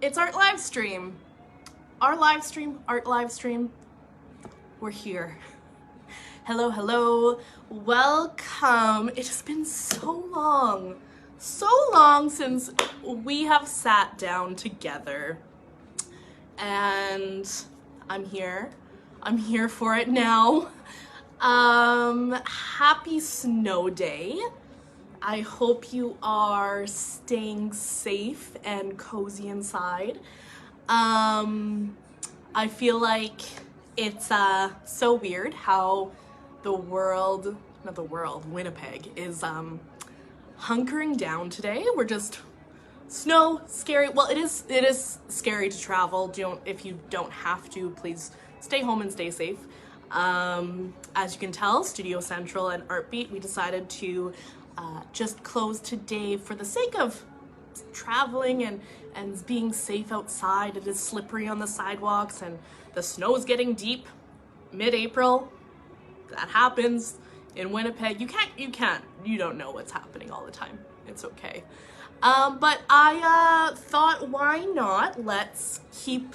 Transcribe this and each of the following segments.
It's art live stream. Our live stream, art live stream. We're here. Hello, hello. Welcome. It has been so long since we have sat down together. And I'm here. I'm here for it now. Happy snow day. I hope you are staying safe and cozy inside. I feel like it's so weird how Winnipeg is hunkering down today. We're just snow, scary. Well, it is scary to travel. If you don't have to, please stay home and stay safe. As you can tell, Studio Central and Artbeat, we decided to just close today for the sake of traveling and being safe outside. It is slippery on the sidewalks and the snow is getting deep mid-April. That happens in Winnipeg. You don't know what's happening all the time. It's okay. But I thought, why not? Let's keep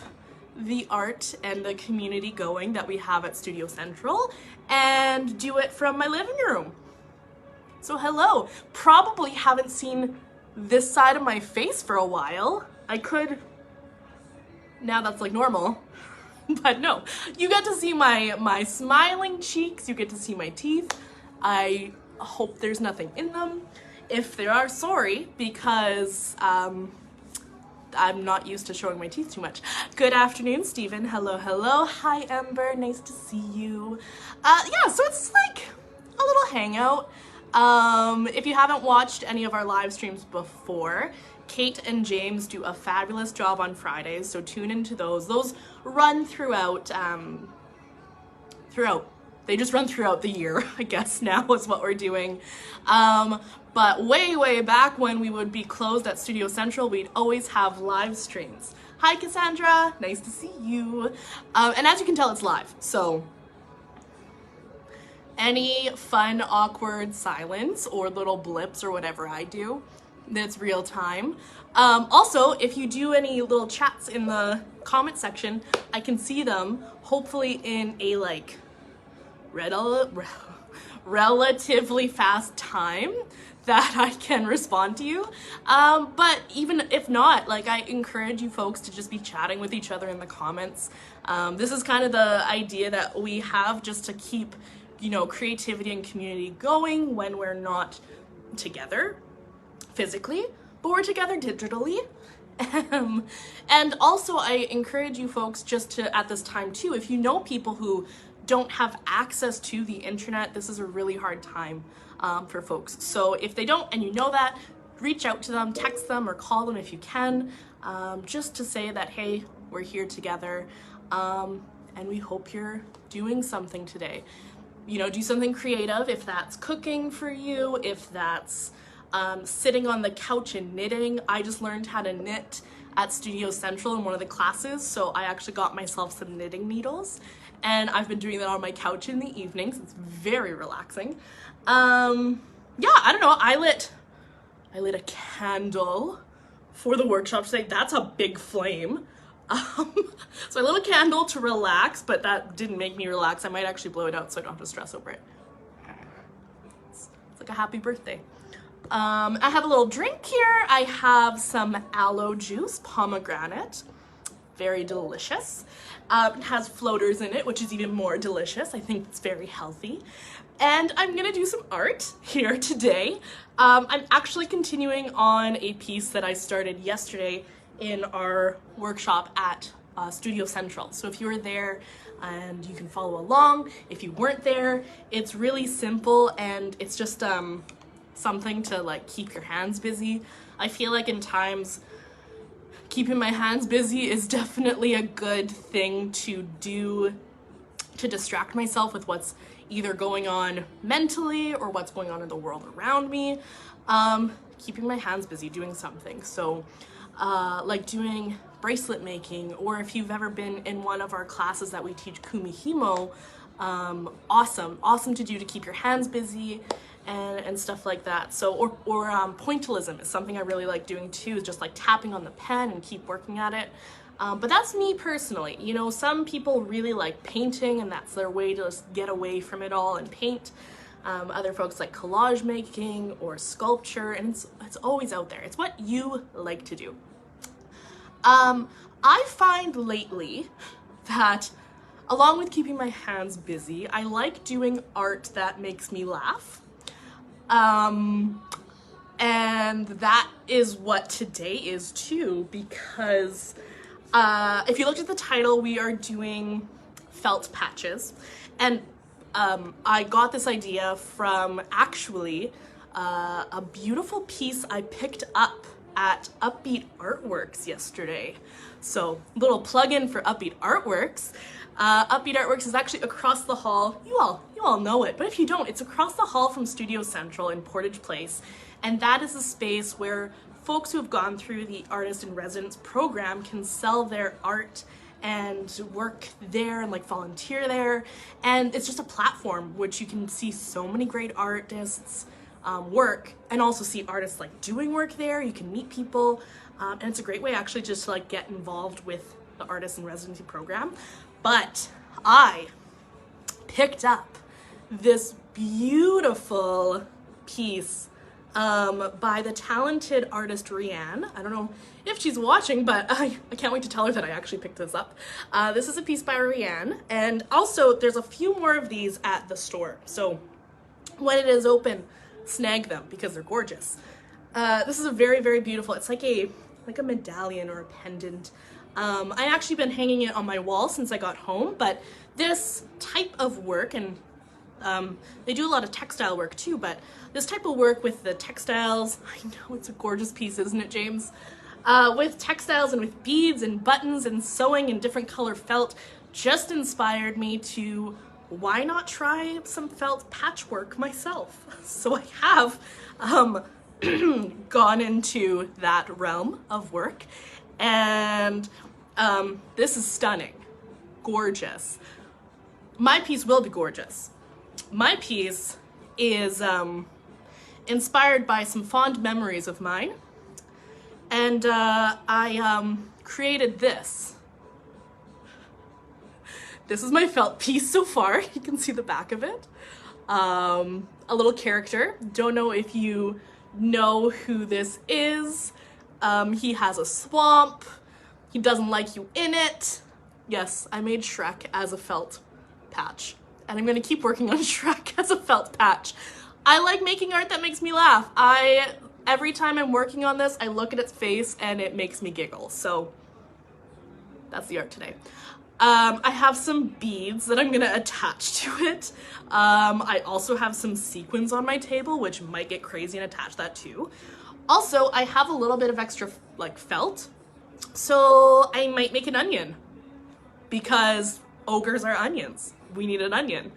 the art and the community going that we have at Studio Central and do it from my living room. So hello, probably haven't seen this side of my face for a while. Now that's like normal, but no. You get to see my smiling cheeks, you get to see my teeth. I hope there's nothing in them. If there are, sorry, because I'm not used to showing my teeth too much. Good afternoon, Stephen. Hello, hello. Hi, Ember. Nice to see you. Yeah, so it's like a little hangout. If you haven't watched any of our live streams before, Kate and James do a fabulous job on Fridays, so tune into those. Those run throughout, they just run throughout the year, I guess now is what we're doing. But way back when we would be closed at Studio Central, we'd always have live streams. Hi, Cassandra. Nice to see you. And as you can tell, it's live, so any fun, awkward silence or little blips or whatever I do, that's real time. Also, if you do any little chats in the comment section, I can see them, hopefully in a like relatively fast time that I can respond to you. But even if not, like, I encourage you folks to just be chatting with each other in the comments. This is kind of the idea that we have, just to keep, you know, creativity and community going when we're not together physically, but we're together digitally. And also I encourage you folks just to, at this time too, if you know people who don't have access to the internet, this is a really hard time for folks. So if they don't, and you know that, reach out to them, text them or call them if you can, just to say that, hey, we're here together, and we hope you're doing something today. You know, do something creative, if that's cooking for you, if that's sitting on the couch and knitting. I just learned how to knit at Studio Central in one of the classes, so I actually got myself some knitting needles, and I've been doing that on my couch in the evenings. It's very relaxing. Yeah, I don't know, I lit a candle for the workshop today. That's a big flame. So I lit a candle to relax, but that didn't make me relax. I might actually blow it out so I don't have to stress over it. It's like a happy birthday. I have a little drink here. I have some aloe juice, pomegranate, very delicious. It has floaters in it, which is even more delicious. I think it's very healthy. And I'm gonna do some art here today. I'm actually continuing on a piece that I started yesterday in our workshop at Studio Central. So if you were there, and you can follow along. If you weren't there, it's really simple, and it's just something to like keep your hands busy. I feel like in times, keeping my hands busy is definitely a good thing to do to distract myself with what's either going on mentally or what's going on in the world around me. Keeping my hands busy doing something. So like doing bracelet making, or if you've ever been in one of our classes that we teach kumihimo, awesome to do to keep your hands busy and stuff like that. So, or pointillism is something I really like doing too, is just like tapping on the pen and keep working at it. But that's me personally. You know, some people really like painting and that's their way to just get away from it all and paint. Other folks like collage making or sculpture, and it's always out there. It's what you like to do. I find lately that along with keeping my hands busy, I like doing art that makes me laugh. And that is what today is too, because if you looked at the title, we are doing felt patches. And I got this idea from actually a beautiful piece I picked up at Upbeat Artworks yesterday. So, little plug-in for Upbeat Artworks. Upbeat Artworks is actually across the hall. You all know it, but if you don't, it's across the hall from Studio Central in Portage Place, and that is a space where folks who have gone through the Artist in Residence program can sell their art and work there and like volunteer there, and it's just a platform which you can see so many great artists work, and also see artists like doing work there. You can meet people, and it's a great way actually just to like get involved with the Artist in Residency program. But I picked up this beautiful piece by the talented artist Rianne. I don't know if she's watching, but I can't wait to tell her that I actually picked this up. This is a piece by Rianne, and also there's a few more of these at the store. So when it is open, snag them because they're gorgeous. This is a very, very beautiful, it's like a medallion or a pendant. I actually been hanging it on my wall since I got home, but this type of work, and they do a lot of textile work too, but this type of work with the textiles, I know it's a gorgeous piece, isn't it, James? With textiles and with beads and buttons and sewing and different color felt just inspired me to, why not try some felt patchwork myself? So I have gone into that realm of work, and this is stunning, gorgeous. My piece will be gorgeous. My piece is inspired by some fond memories of mine, and I created this. This is my felt piece so far. You can see the back of it. A little character. Don't know if you know who this is. He has a swamp. He doesn't like you in it. Yes, I made Shrek as a felt patch, and I'm gonna keep working on Shrek as a felt patch. I like making art that makes me laugh. Every time I'm working on this, I look at its face and it makes me giggle. So that's the art today. I have some beads that I'm gonna attach to it. I also have some sequins on my table, which might get crazy and attach that too. Also, I have a little bit of extra like felt, so I might make an onion, because ogres are onions. We need an onion.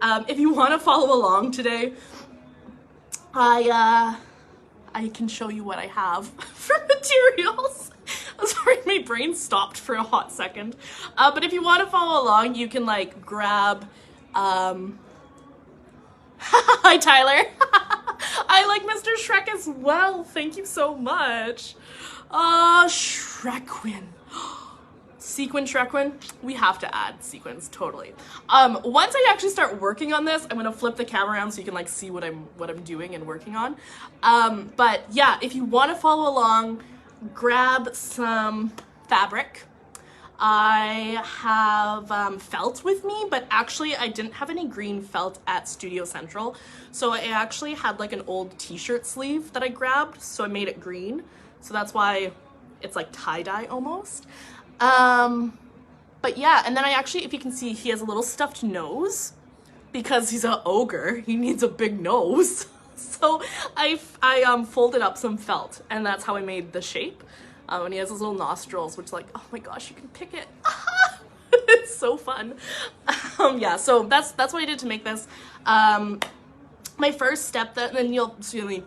If you want to follow along today, I can show you what I have for materials. Sorry, my brain stopped for a hot second. But if you want to follow along, you can like grab, hi Tyler. I like Mr. Shrek as well. Thank you so much. Shrekwin. Sequin Shrekwin. We have to add sequins, totally. Once I actually start working on this, I'm gonna flip the camera around so you can like see what I'm doing and working on. But yeah, if you want to follow along, grab some fabric. I have felt with me, but actually I didn't have any green felt at Studio Central, so I actually had like an old t-shirt sleeve that I grabbed, so I made it green, so that's why it's like tie-dye almost. But yeah, and then I actually, if you can see, he has a little stuffed nose because he's an ogre. He needs a big nose. So I folded up some felt, and that's how I made the shape. And he has his little nostrils, which like, oh my gosh, you can pick it. It's so fun. Yeah, so that's what I did to make this. My first step, then you'll see the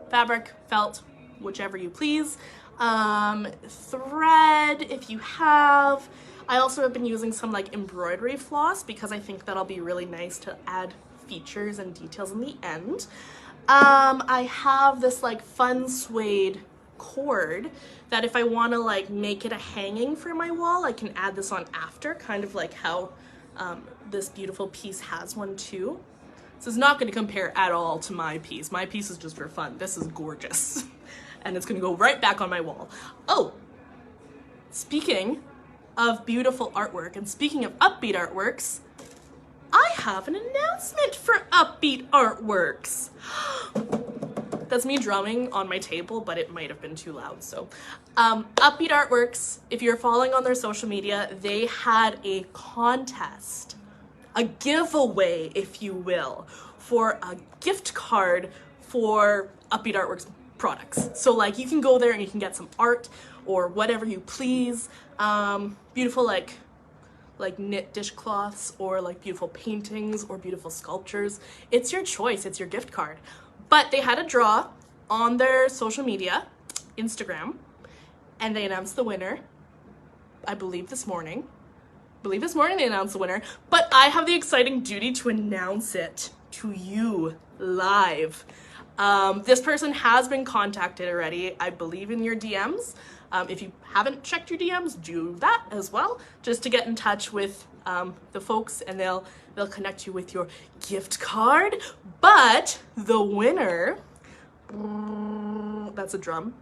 fabric, felt, whichever you please. Thread, if you have. I also have been using some like embroidery floss because I think that'll be really nice to add features and details in the end. I have this like fun suede cord that if I want to like make it a hanging for my wall, I can add this on after, kind of like how this beautiful piece has one too. This is not going to compare at all to my piece. My piece is just for fun. This is gorgeous. And it's going to go right back on my wall. Oh, speaking of beautiful artwork and speaking of Upbeat Artworks, I have an announcement for Upbeat Artworks. That's me drumming on my table, but it might have been too loud. So Upbeat Artworks, if you're following on their social media, they had a contest, a giveaway, if you will, for a gift card for Upbeat Artworks products. So like you can go there and you can get some art or whatever you please. Beautiful like knit dishcloths or like beautiful paintings or beautiful sculptures. It's your choice, it's your gift card. But they had a draw on their social media, Instagram, and they announced the winner, I believe this morning. They announced the winner, but I have the exciting duty to announce it to you live. This person has been contacted already, I believe, in your DMs. If you haven't checked your DMs, do that as well, just to get in touch with the folks, and they'll connect you with your gift card. But the winner, that's a drum,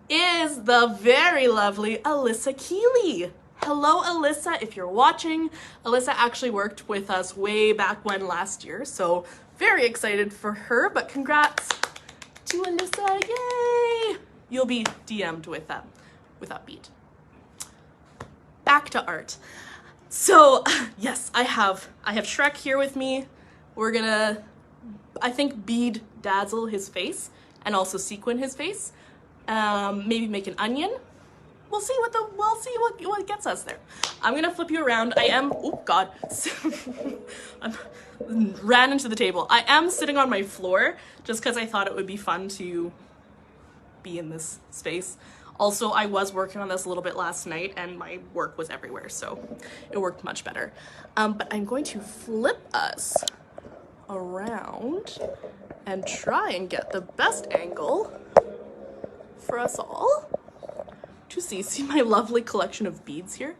is the very lovely Alyssa Keeley. Hello, Alyssa, if you're watching. Alyssa actually worked with us way back when last year, so very excited for her, but congrats to Alyssa, yay! You'll be DM'd with Upbeat. Back to art. So yes, I have Shrek here with me. We're gonna, I think, bead dazzle his face and also sequin his face. Maybe make an onion. We'll see what gets us there. I'm gonna flip you around. Oh God, I ran into the table. I am sitting on my floor just because I thought it would be fun to be in this space. Also, I was working on this a little bit last night and my work was everywhere, so it worked much better. But I'm going to flip us around and try and get the best angle for us all to see my lovely collection of beads here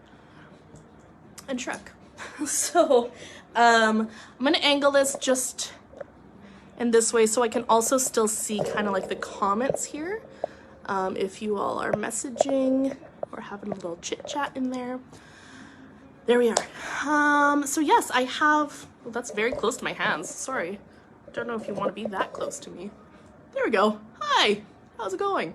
and Shrek. So I'm gonna angle this just in this way so I can also still see kind of like the comments here, if you all are messaging or having a little chit chat in there. There we are. So yes, I have, well, that's very close to my hands, sorry. Don't know if you want to be that close to me. There we go. Hi, how's it going?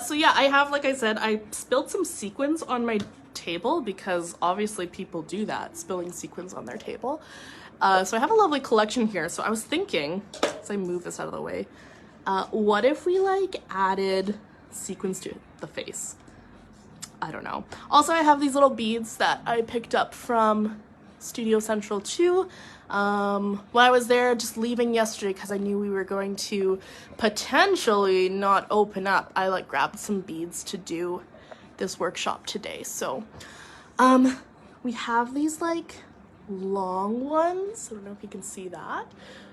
So yeah, I have, like I said, I spilled some sequins on my table because obviously people do that, spilling sequins on their table. So I have a lovely collection here. So I was thinking, as I move this out of the way, what if we like added sequins to the face? I don't know. Also, I have these little beads that I picked up from Studio Central 2. When I was there just leaving yesterday because I knew we were going to potentially not open up, I like grabbed some beads to do this workshop today. So we have these like long ones. I don't know if you can see that.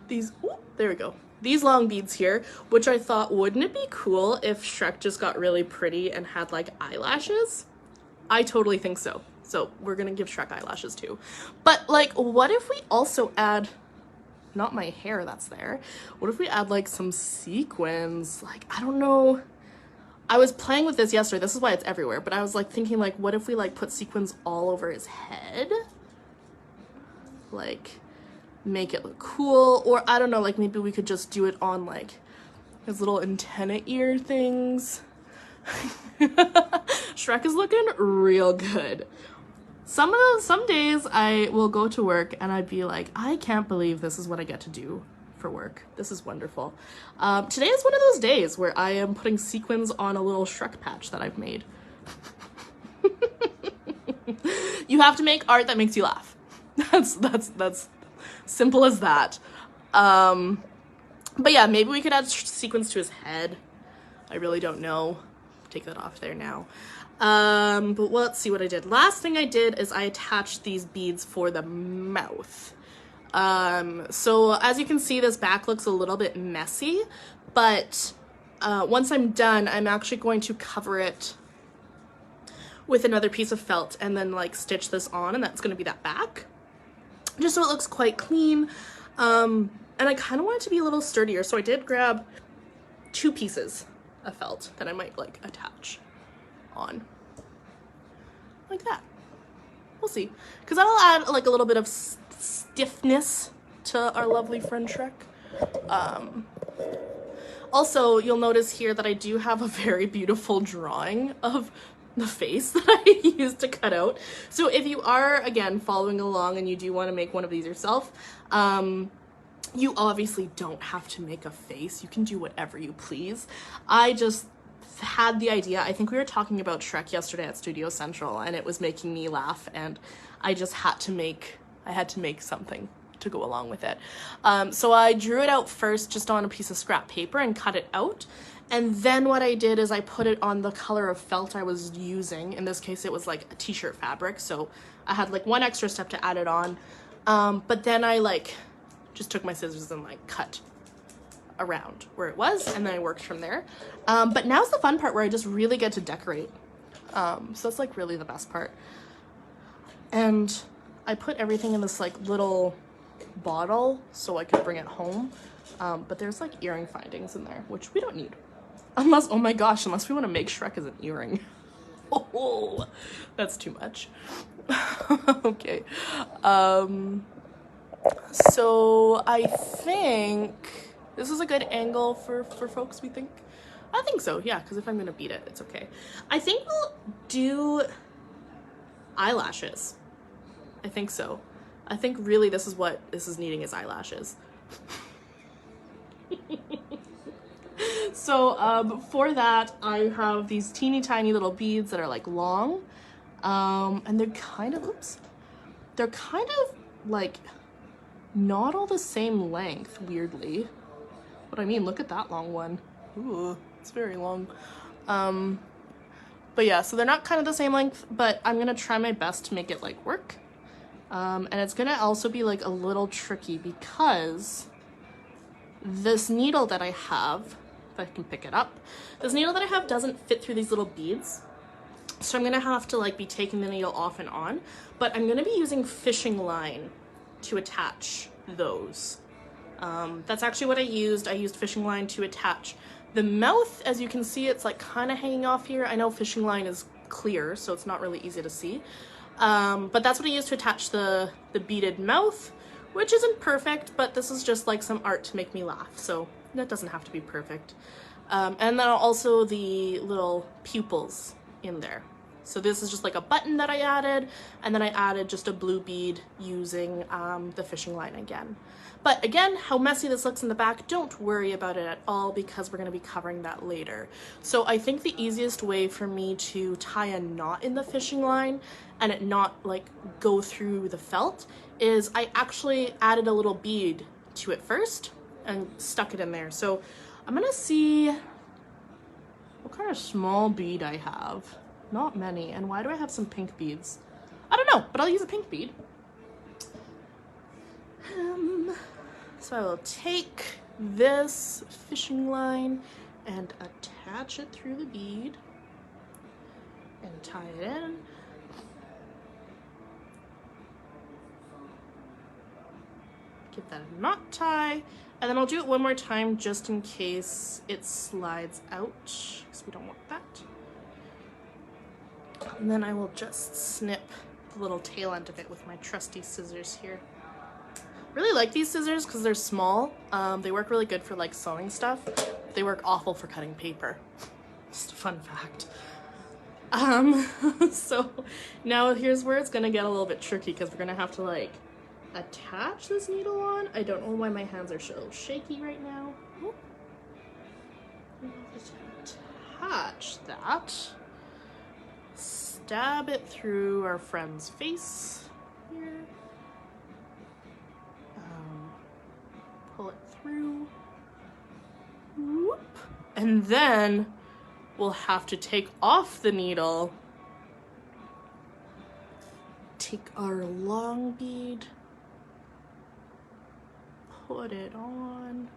These, ooh, there we go. These long beads here, which I thought, wouldn't it be cool if Shrek just got really pretty and had like eyelashes? I totally think so. So we're gonna give Shrek eyelashes too. But like, what if we also add, not my hair that's there, what if we add like some sequins? Like, I don't know. I was playing with this yesterday. This is why it's everywhere. But I was like thinking like, what if we like put sequins all over his head? Like, make it look cool. Or I don't know, like maybe we could just do it on like his little antenna ear things. Shrek is looking real good. Some days I will go to work and I'd be like, I can't believe this is what I get to do for work. This is wonderful. Today is one of those days where I am putting sequins on a little Shrek patch that I've made. You have to make art that makes you laugh. That's simple as that. But yeah, maybe we could add sequins to his head. I really don't know. Take that off there now. But let's see what I did. Last thing I did is I attached these beads for the mouth. So as you can see, this back looks a little bit messy, but once I'm done, I'm actually going to cover it with another piece of felt and then like stitch this on, and that's going to be that back, just so it looks quite clean. And I kind of want it to be a little sturdier, so I did grab 2 pieces of felt that I might like attach on like that. We'll see, because that'll add like a little bit of stiffness to our lovely friend Shrek. Also, you'll notice here that I do have a very beautiful drawing of the face that I used to cut out. So if you are, again, following along and you do want to make one of these yourself, you obviously don't have to make a face. You can do whatever you please. I just had the idea. I think we were talking about Shrek yesterday at Studio Central, and it was making me laugh, and I just had to make something to go along with it. So I drew it out first just on a piece of scrap paper and cut it out. And then what I did is I put it on the color of felt I was using. In this case, it was like a t-shirt fabric. So I had like one extra step to add it on. But then I like just took my scissors and like cut around where it was, and then I worked from there. But now's the fun part where I just really get to decorate. So that's like really the best part. And I put everything in this like little bottle so I could bring it home. But there's like earring findings in there, which we don't need. Unless, oh my gosh, unless we want to make Shrek as an earring. Oh, that's too much. Okay. So I think this is a good angle for folks, we think. I think so, yeah, because if I'm going to beat it, it's okay. I think we'll do eyelashes. I think so. I think really this is what this is needing, is eyelashes. So for that, I have these teeny tiny little beads that are like long, and they're kind of, they're kind of like not all the same length, weirdly. But I mean, look at that long one. Ooh, it's very long. But yeah, so they're not kind of the same length, but I'm gonna try my best to make it like work. And it's gonna also be like a little tricky because this needle that I have, if I can pick it up, this needle that I have doesn't fit through these little beads. So I'm gonna have to like be taking the needle off and on, but I'm gonna be using fishing line to attach those. That's actually what I used. I used fishing line to attach the mouth. As you can see, it's like kind of hanging off here. I know fishing line is clear, so it's not really easy to see. But that's what I used to attach the beaded mouth, which isn't perfect, but this is just like some art to make me laugh, so that doesn't have to be perfect. And then also the little pupils in there. So this is just like a button that I added, and then I added just a blue bead using the fishing line again. But again, how messy this looks in the back, don't worry about it at all, because we're going to be covering that later. So I think the easiest way for me to tie a knot in the fishing line and it not like go through the felt is I actually added a little bead to it first and stuck it in there. So I'm gonna see what kind of small bead I have. Not many. And why do I have some pink beads? I don't know, but I'll use a pink bead. So I will take this fishing line and attach it through the bead and tie it in. Give that a knot tie, and then I'll do it one more time just in case it slides out, because we don't want that. And then I will just snip the little tail end of it with my trusty scissors here. Really like these scissors because they're small. They work really good for like sewing stuff. They work awful for cutting paper. Just a fun fact. So now here's where it's gonna get a little bit tricky, because we're gonna have to like attach this needle on. I don't know why my hands are so shaky right now. Just attach that. Stab it through our friend's face here. Pull it through. Whoop. And then we'll have to take off the needle take our long bead, put it on.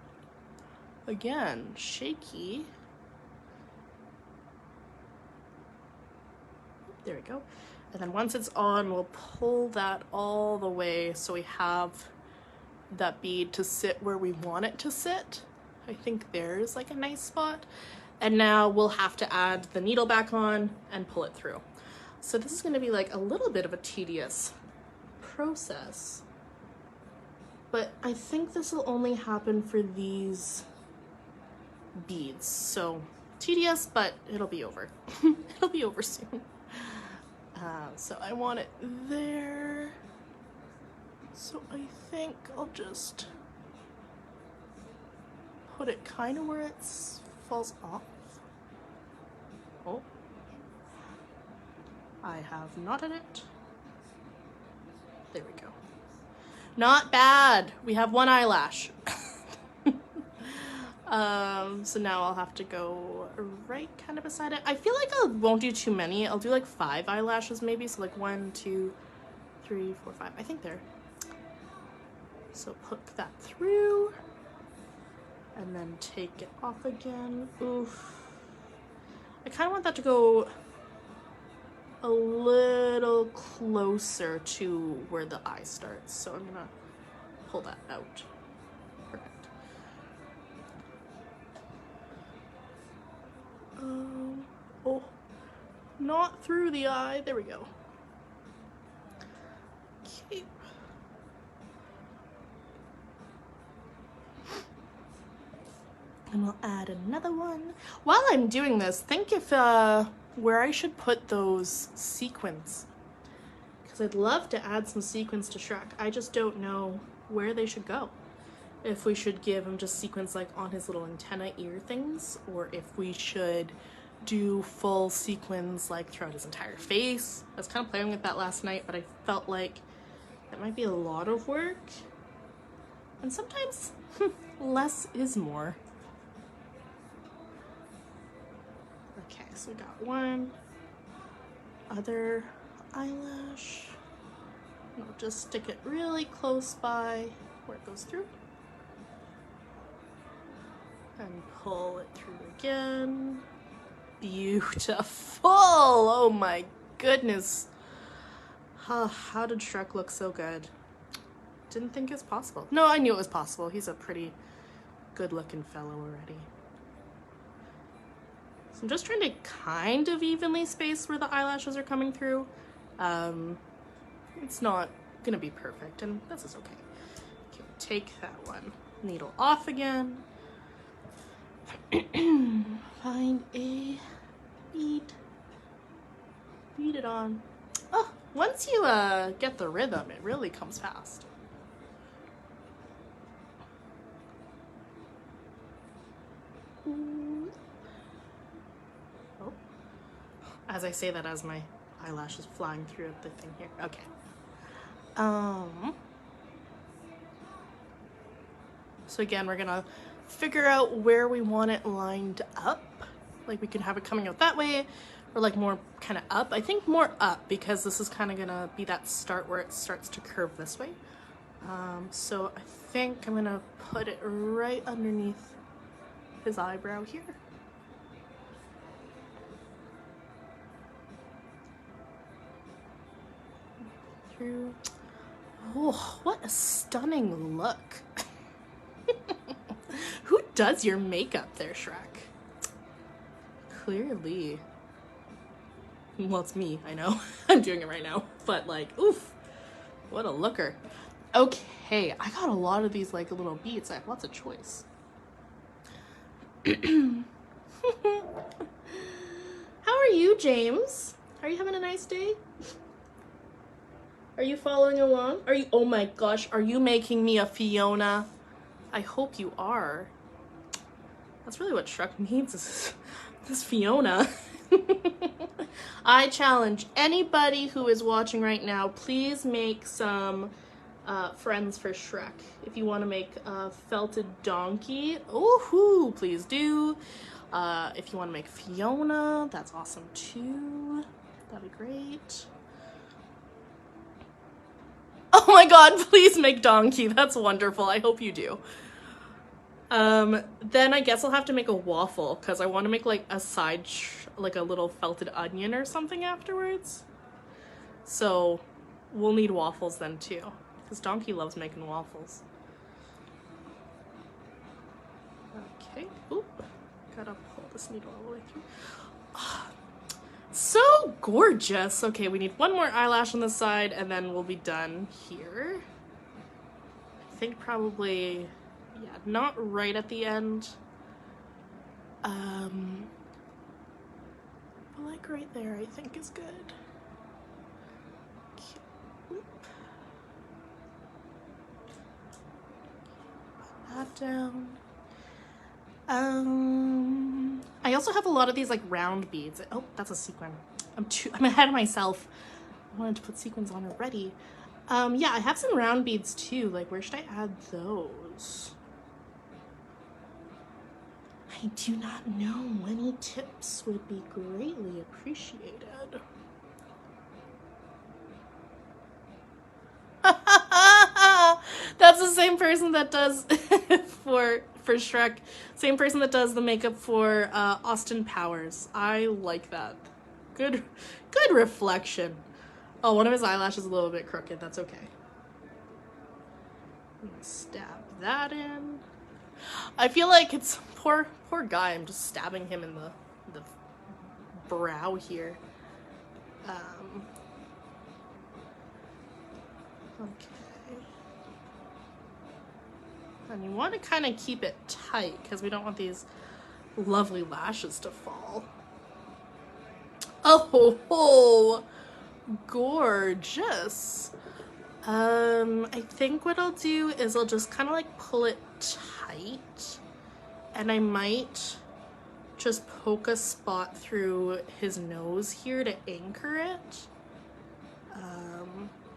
Again, shaky. There we go. And then once it's on, we'll pull that all the way so we have that bead to sit where we want it to sit. I think there's like a nice spot. And now we'll have to add the needle back on and pull it through. So this is going to be like a little bit of a tedious process, but I think this will only happen for these beads. So tedious, but it'll be over. It'll be over soon. So I want it there. So I think I'll just put it kind of where it falls off. Oh, I have knotted it. There we go. Not bad. We have one eyelash. So now I'll have to go right kind of beside it. I feel like I won't do too many. I'll do like 5 eyelashes maybe. So like 1, 2, 3, 4, 5. I think there. So hook that through and then take it off again. Oof. I kind of want that to go a little closer to where the eye starts. So I'm gonna pull that out. Perfect. Oh, not through the eye. There we go. Okay. And we'll add another one. While I'm doing this, think if where I should put those sequins, because I'd love to add some sequins to Shrek. I just don't know where they should go. If we should give him just sequins like on his little antenna ear things, or if we should do full sequins like throughout his entire face. I was kind of playing with that last night, but I felt like that might be a lot of work. And sometimes less is more. Okay, so we got one other eyelash. And I'll just stick it really close by where it goes through. And pull it through again. Beautiful! Oh my goodness. How did Shrek look so good? Didn't think it was possible. No, I knew it was possible. He's a pretty good looking fellow already. So I'm just trying to kind of evenly space where the eyelashes are coming through. It's not gonna be perfect, and this is okay. Okay, take that one needle off again. Find a bead. Bead it on. Oh, once you get the rhythm, it really comes fast. Oh. As I say that, as my eyelash is flying through the thing here. Okay. So again, we're gonna figure out where we want it lined up. Like we can have it coming out that way, or like more kind of up. I think more up, because this is kind of gonna be that start where it starts to curve this way. So I think I'm gonna put it right underneath his eyebrow here. Through. Oh, what a stunning look. Who does your makeup there, Shrek? Clearly. Well, it's me, I know. I'm doing it right now. But like, oof, what a looker. Okay, I got a lot of these like little beads. I have lots of choice. How are you, James? Are you having a nice day? Are you following along? Are you, oh my gosh, are you making me a Fiona? I hope you are. That's really what Shrek needs, is this Fiona. I challenge anybody who is watching right now, please make some friends for Shrek. If you want to make a felted donkey, ooh, please do. If you want to make Fiona, that's awesome too. That'd be great. Oh my god, please make donkey. That's wonderful. I hope you do. Then I guess I'll have to make a waffle because I want to make like a like a little felted onion or something afterwards. So we'll need waffles then too, because donkey loves making waffles. Okay, oop, gotta pull this needle all the way through. Oh, so gorgeous. Okay, we need one more eyelash on this side and then we'll be done here. I think probably, yeah, not right at the end. But like right there I think is good. Okay. Put that down. I also have a lot of these like round beads. Oh, that's a sequin. I'm ahead of myself. I wanted to put sequins on already. Yeah, I have some round beads too. Like, where should I add those? I do not know. Any tips would be greatly appreciated. That's the same person that does for Shrek. Same person that does the makeup for Austin Powers. I like that. Good reflection. Oh, one of his eyelashes is a little bit crooked. That's okay. I'm gonna stab that in. I feel like it's poor guy. I'm just stabbing him in the brow here. Okay. And you want to kind of keep it tight because we don't want these lovely lashes to fall. Oh, gorgeous. I think what I'll do is I'll just kind of like pull it tight, and I might just poke a spot through his nose here to anchor it.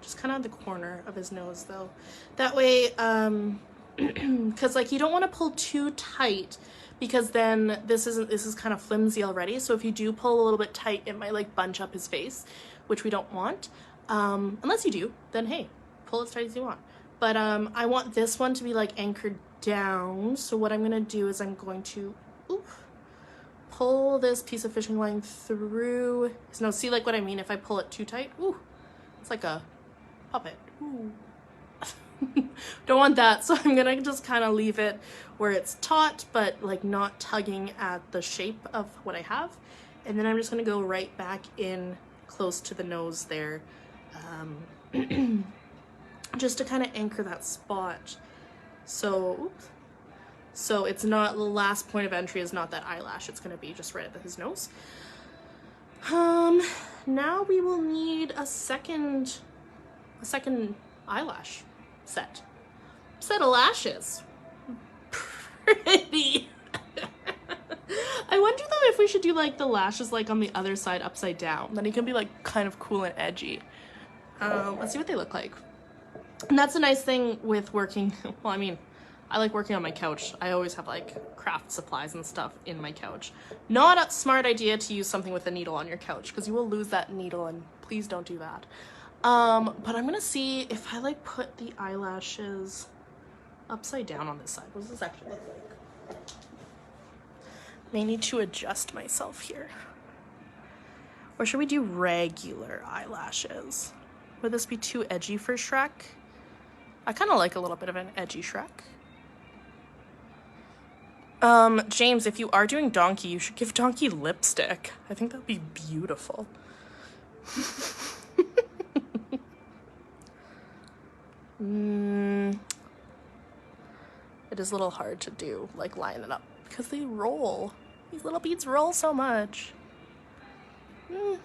Just kind of at the corner of his nose though. That way, because like you don't want to pull too tight because then this is kind of flimsy already. So if you do pull a little bit tight, it might like bunch up his face, which we don't want. Unless you do, then hey, pull as tight as you want. But I want this one to be like anchored down. So what I'm gonna do is I'm going to pull this piece of fishing line through his nose. See like what I mean? If I pull it too tight, it's like a puppet. Ooh. Don't want that, so I'm gonna just kind of leave it where it's taut but like not tugging at the shape of what I have, and then I'm just gonna go right back in close to the nose there, just to kind of anchor that spot. So it's not, the last point of entry is not that eyelash, it's gonna be just right at his nose. Now we will need a second eyelash set of lashes. Pretty. I wonder though if we should do like the lashes like on the other side upside down, then he can be like kind of cool and edgy. Let's see what they look like. And that's a nice thing with working, well, I mean, I like working on my couch. I always have like craft supplies and stuff in my couch. Not a smart idea to use something with a needle on your couch because you will lose that needle, and please don't do that. But I'm gonna see if I like put the eyelashes upside down on this side. What does this actually look like? May need to adjust myself here. Or should we do regular eyelashes? Would this be too edgy for Shrek? I kind of like a little bit of an edgy Shrek. James, if you are doing Donkey, you should give Donkey lipstick. I think that'd be beautiful. It is a little hard to do, like line it up, because they roll. These little beads roll so much. No,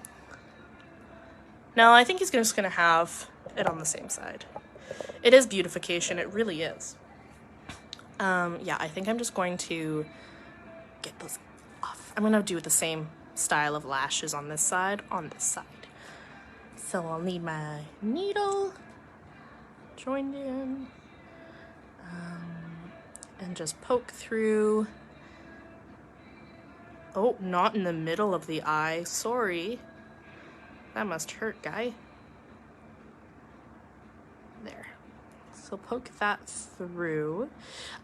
I think he's just gonna have it on the same side. It is beautification, it really is. Yeah, I think I'm just going to get those off. I'm gonna do the same style of lashes on this side, So I'll need my needle joined in, and just poke through. Oh, not in the middle of the eye, sorry. That must hurt, guy. So poke that through.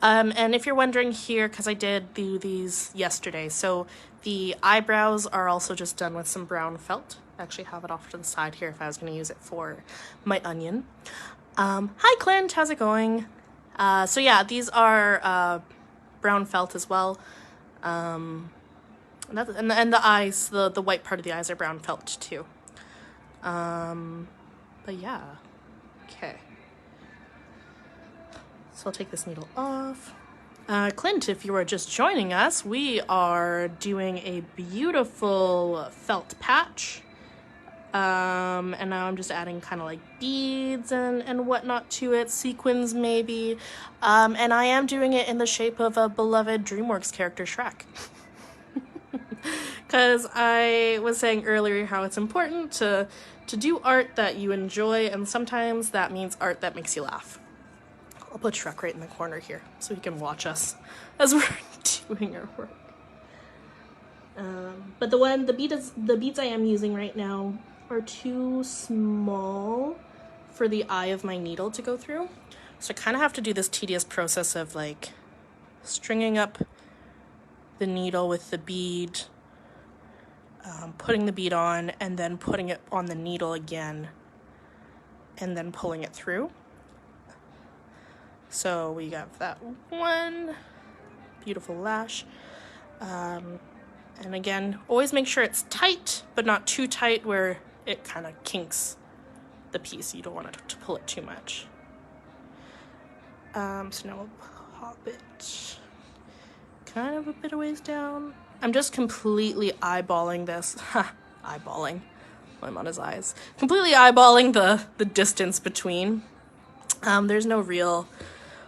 And if you're wondering here, because I did do these yesterday, so the eyebrows are also just done with some brown felt. I actually have it off to the side here if I was going to use it for my onion. Hi Clint, how's it going? So yeah, these are brown felt as well. And the eyes, the white part of the eyes are brown felt too. But yeah, okay. So I'll take this needle off. Clint, if you are just joining us, we are doing a beautiful felt patch. And now I'm just adding kind of like beads and whatnot to it, sequins maybe. And I am doing it in the shape of a beloved DreamWorks character, Shrek. Because I was saying earlier how it's important to do art that you enjoy, and sometimes that means art that makes you laugh. I'll put Shrek right in the corner here so he can watch us as we're doing our work. But the beads I am using right now are too small for the eye of my needle to go through. So I kind of have to do this tedious process of like stringing up the needle with the bead, putting the bead on, and then putting it on the needle again, and then pulling it through. So we got that one beautiful lash. And again, always make sure it's tight, but not too tight where it kind of kinks the piece. You don't want it to pull it too much. So now we'll pop it kind of a bit of ways down. I'm just completely eyeballing this. Eyeballing. I'm on his eyes. Completely eyeballing the distance between. There's no real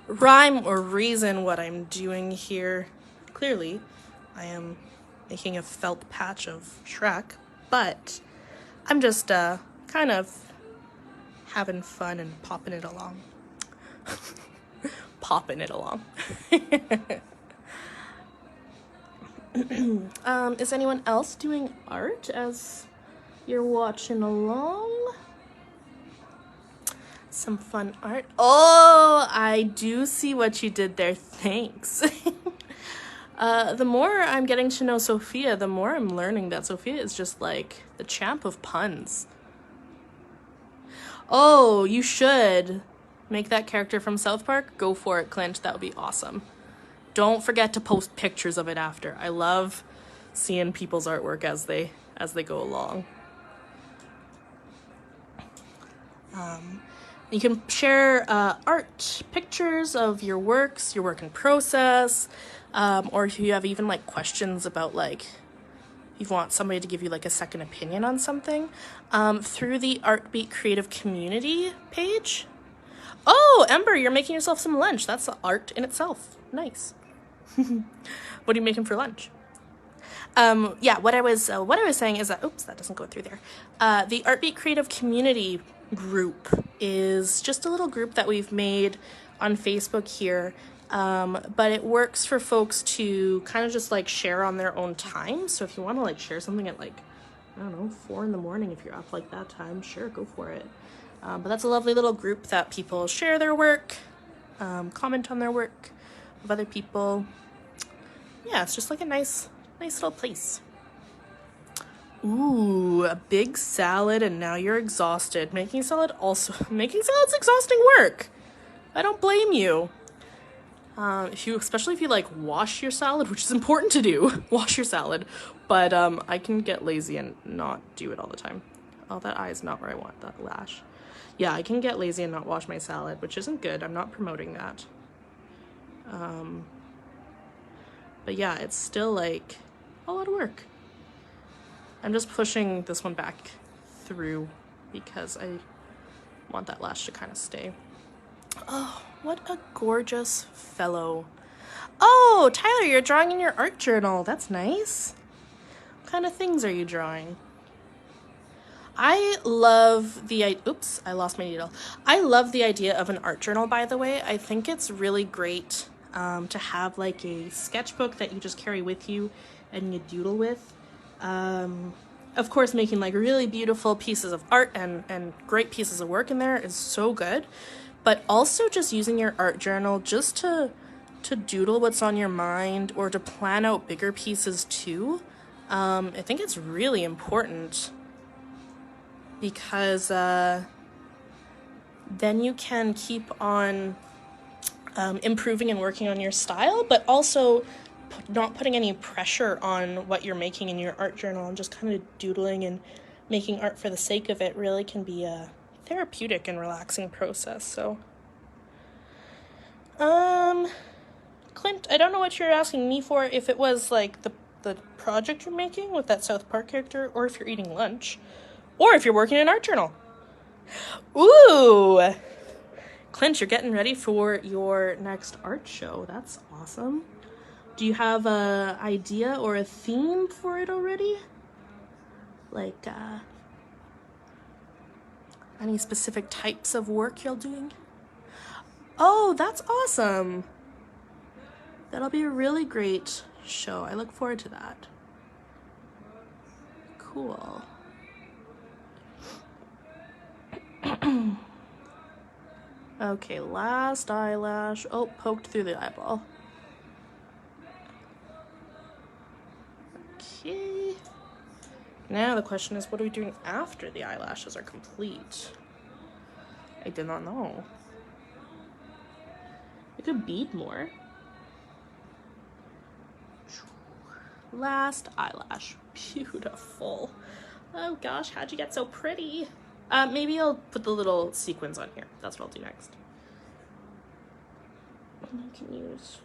rhyme or reason what I'm doing here. Clearly, I am making a felt patch of Shrek, but I'm just kind of having fun and popping it along. Popping it along. Is anyone else doing art as you're watching along? Some fun art. Oh, I do see what you did there. Thanks. The more I'm getting to know Sophia, the more I'm learning that Sophia is just like the champ of puns. Oh, you should make that character from South Park. Go for it, Clint. That would be awesome. Don't forget to post pictures of it after. I love seeing people's artwork as they go along. You can share art pictures of your works, your work in process, or if you have even like questions about like you want somebody to give you like a second opinion on something, through the Artbeat Creative Community page. Oh, Ember, you're making yourself some lunch. That's art in itself. Nice. What are you making for lunch? Yeah, what I was saying is that, oops, that doesn't go through there. The Artbeat Creative Community group is just a little group that we've made on Facebook here, but it works for folks to kind of just like share on their own time. So if you want to like share something at like, I don't know, 4 a.m. if you're up like that time, sure, go for it. But that's a lovely little group that people share their work, comment on their work of other people. Yeah, it's just like a nice little place. Ooh, a big salad and now you're exhausted. Making salad's exhausting work. I don't blame you. Especially if you like wash your salad, which is important to do, wash your salad. But I can get lazy and not do it all the time. Oh, that eye is not where I want that lash. Yeah, I can get lazy and not wash my salad, which isn't good. I'm not promoting that. But yeah, it's still like a lot of work. I'm just pushing this one back through because I want that lash to kind of stay. Oh, what a gorgeous fellow. Oh, Tyler, you're drawing in your art journal. That's nice. What kind of things are you drawing? I love the, oops, I lost my needle. I love the idea of an art journal, by the way. I think it's really great to have like a sketchbook that you just carry with you and you doodle with. Of course, making like really beautiful pieces of art and great pieces of work in there is so good. but also just using your art journal just to doodle what's on your mind or to plan out bigger pieces too. I think it's really important because then you can keep on improving and working on your style, but also not putting any pressure on what you're making in your art journal, and just kind of doodling and making art for the sake of it really can be a therapeutic and relaxing process. So Clint, I don't know what you're asking me for, if it was like the project you're making with that South Park character, or if you're eating lunch, or if you're working in an art journal. Ooh! Clint, you're getting ready for your next art show. That's awesome. Do you have a idea or a theme for it already? Like, any specific types of work you're doing? Oh, that's awesome. That'll be a really great show. I look forward to that. Cool. Okay, last eyelash. Oh, poked through the eyeball. Okay. Now the question is, what are we doing after the eyelashes are complete? I did not know. We could bead more. Last eyelash. Beautiful. Oh gosh, how'd you get so pretty? Maybe I'll put the little sequins on here. That's what I'll do next. You can use...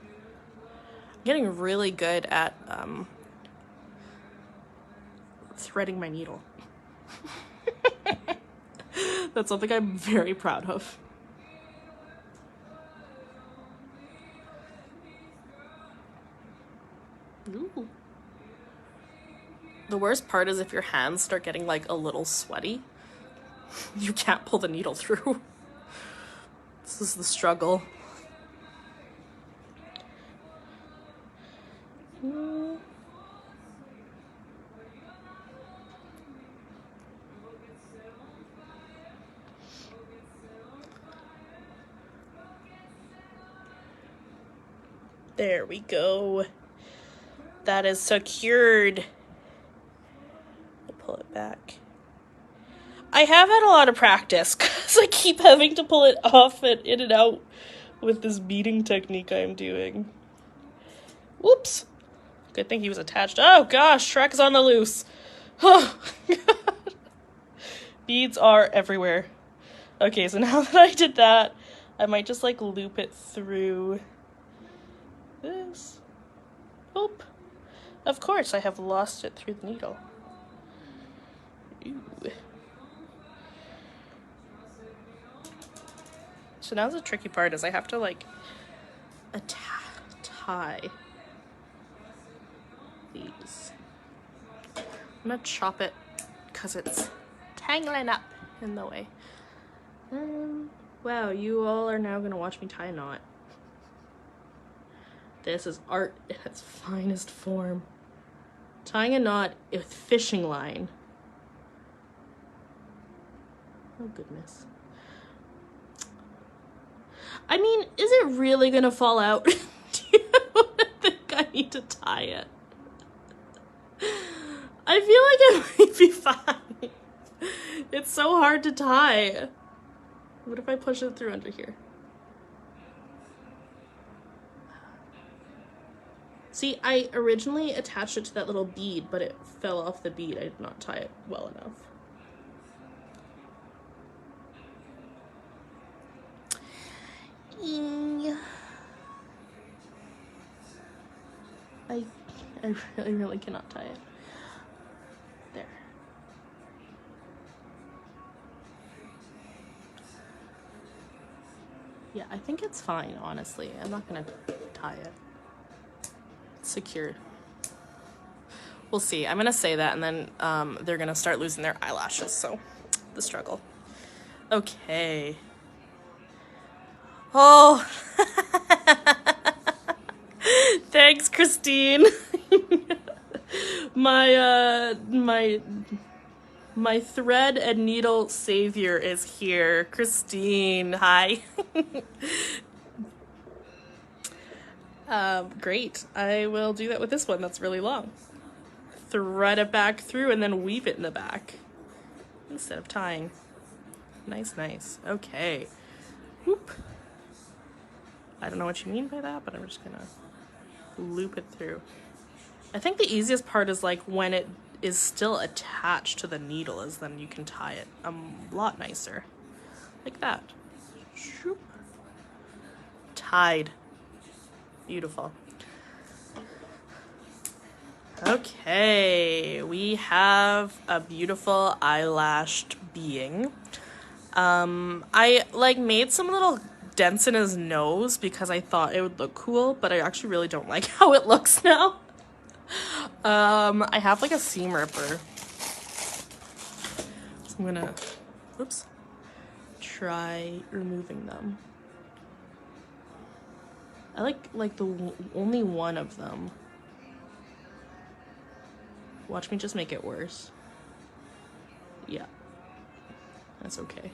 I'm getting really good at threading my needle. That's something I'm very proud of. Ooh. The worst part is if your hands start getting like a little sweaty, you can't pull the needle through. This is the struggle. There we go. That is secured. I'll pull it back. I have had a lot of practice because I keep having to pull it off and in and out with this beading technique I'm doing. Whoops. Good thing he was attached. Oh gosh, Shrek is on the loose. Oh god. Beads are everywhere. Okay, so now that I did that, I might just like loop it through this. Oop. Of course, I have lost it through the needle. Ooh. So now the tricky part is I have to like tie these. I'm gonna chop it because it's tangling up in the way. Wow, you all are now gonna watch me tie a knot. This is art in its finest form. Tying a knot with fishing line. Oh goodness. I mean, is it really gonna fall out? Do you think I need to tie it? I feel like it might be fine. It's so hard to tie. What if I push it through under here? See, I originally attached it to that little bead, but it fell off the bead. I did not tie it well enough. I really cannot tie it. There. Yeah, I think it's fine, honestly. I'm not gonna tie it. It's secured. We'll see. I'm gonna say that and then they're gonna start losing their eyelashes, so the struggle. Okay. Oh. Thanks, Christine. My My thread and needle savior is here. Christine, hi. Great. I will do that with this one. That's really long. Thread it back through and then weave it in the back instead of tying. Nice, nice. Okay. Whoop. I don't know what you mean by that, but I'm just gonna loop it through. I think the easiest part is like when it is still attached to the needle, is then you can tie it a lot nicer. Like that. Shoop. Tied. Beautiful. Okay, we have a beautiful eyelashed being. I like made some little dents in his nose because I thought it would look cool, but I actually really don't like how it looks now. I have like a seam ripper, so I'm gonna, oops, try removing them. I like the only one of them. Watch me just make it worse. Yeah, that's okay.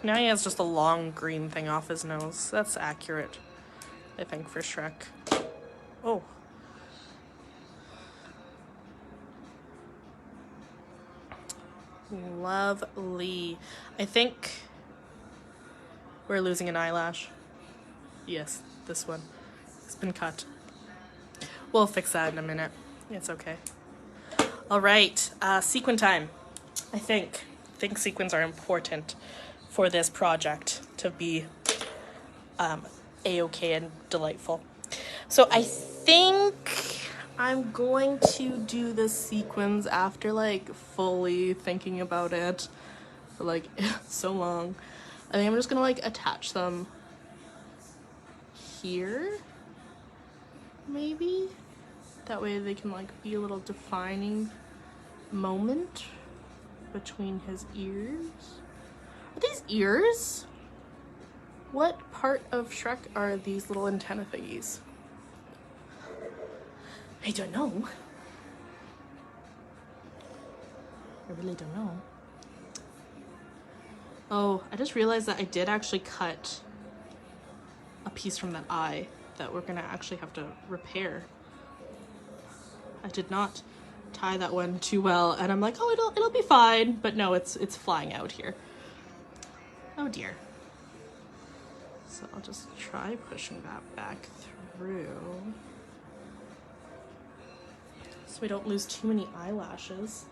Now he has just a long green thing off his nose. That's accurate, I think, for Shrek. Oh. Lovely. I think we're losing an eyelash. Yes, this one. It's been cut. We'll fix that in a minute. It's okay. All right, sequin time. I think sequins are important for this project to be a-okay and delightful. So I think I'm going to do the sequins after like fully thinking about it for like so long. I think I'm just gonna like attach them here, maybe. That way they can like be a little defining moment between his ears. Are these ears? What part of Shrek are these little antenna thingies? I don't know. I really don't know. Oh, I just realized that I did actually cut a piece from that eye that we're gonna actually have to repair. I did not tie that one too well, and I'm like, oh, it'll be fine, but no, it's flying out here. Oh dear. So I'll just try pushing that back through so we don't lose too many eyelashes.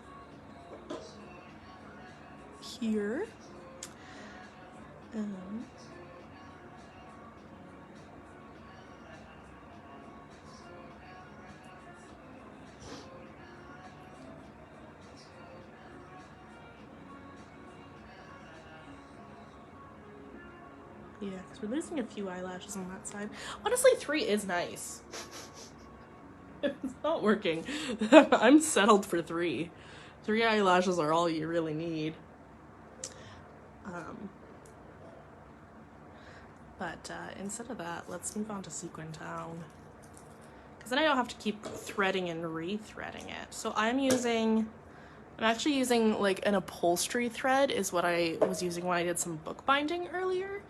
Here. Yeah, because we're losing a few eyelashes on that side. Honestly, 3 is nice. It's not working. I'm settled for 3. 3 eyelashes are all you really need. But instead of that, let's move on to Sequin Town. Because then I don't have to keep threading and re-threading it. So I'm actually using like an upholstery thread is what I was using when I did some bookbinding earlier.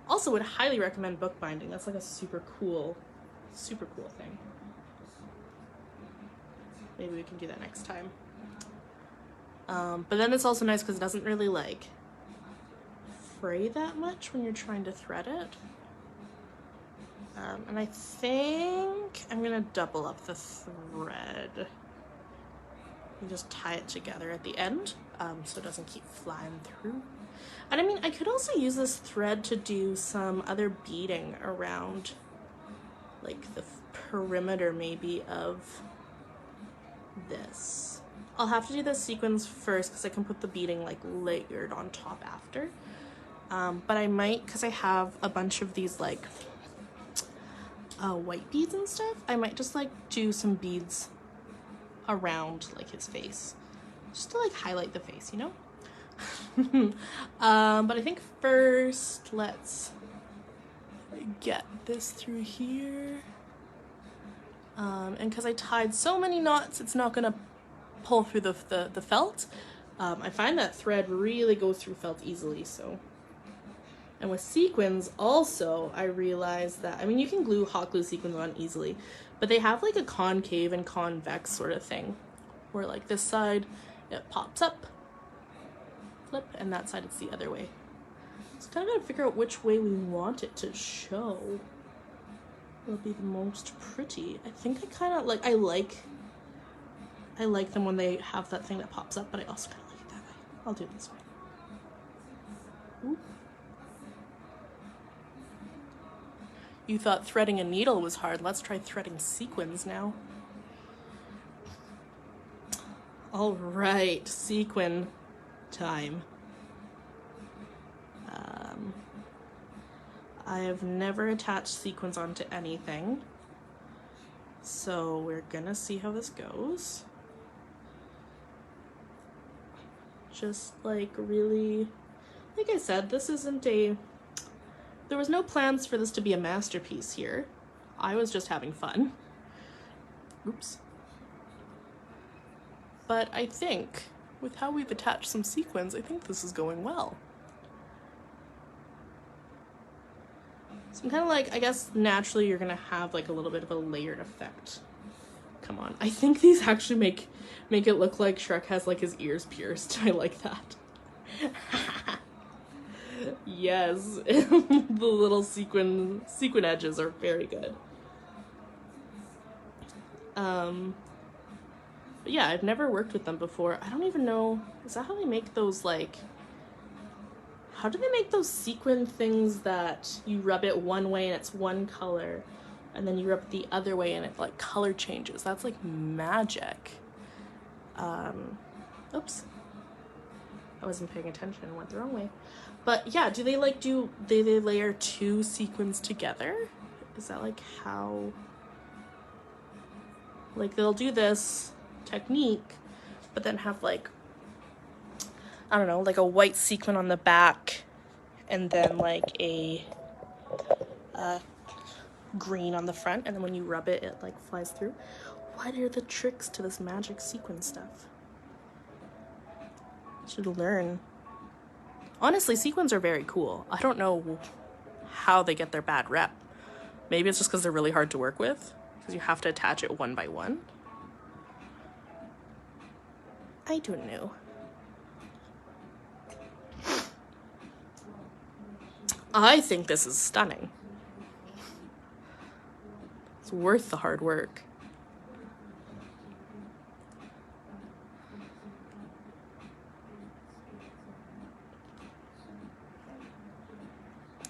Also would highly recommend bookbinding. That's like a super cool thing. Maybe we can do that next time. But then it's also nice because it doesn't really like fray that much when you're trying to thread it. And I think I'm gonna double up the thread and just tie it together at the end, so it doesn't keep flying through. And I mean, I could also use this thread to do some other beading around like the perimeter maybe of this. I'll have to do the sequins first because I can put the beading like layered on top after. But I might, because I have a bunch of these like white beads and stuff, I might just like do some beads around like his face just to like highlight the face, you know? But I think first let's get this through here. And because I tied so many knots, it's not gonna pull through the felt. I find that thread really goes through felt easily, so. And with sequins also, I realized that, I mean, you can glue hot glue sequins on easily, but they have like a concave and convex sort of thing, where like this side, it pops up, flip, and that side it's the other way. So kind of gotta figure out which way we want it to show. Will be the most pretty. I think I kind of like, I like them when they have that thing that pops up, but I also kind of like it that way. I'll do it this way. Ooh. You thought threading a needle was hard. Let's try threading sequins now. All right, sequin time. I have never attached sequins onto anything, so we're gonna see how this goes. Just like really, like I said, this isn't a, there was no plans for this to be a masterpiece here. I was just having fun. Oops. But I think with how we've attached some sequins, I think this is going well. So I'm kind of like, I guess naturally you're gonna have like a little bit of a layered effect. Come on, I think these actually make it look like Shrek has like his ears pierced. I like that. Yes, the little sequin edges are very good. But yeah, I've never worked with them before. I don't even know, is that how they make those, like, how do they make those sequin things that you rub it one way and it's one color, and then you rub it the other way and it like color changes? That's like magic. Oops. I wasn't paying attention and went the wrong way. But yeah, do they like they layer two sequins together? Is that like how, like they'll do this technique, but then have like, I don't know, like a white sequin on the back and then like a green on the front, and then when you rub it, it like flies through. What are the tricks to this magic sequin stuff? I should learn. Honestly, sequins are very cool. I don't know how they get their bad rep. Maybe it's just because they're really hard to work with, because you have to attach it one by one. I don't know. I think this is stunning. It's worth the hard work.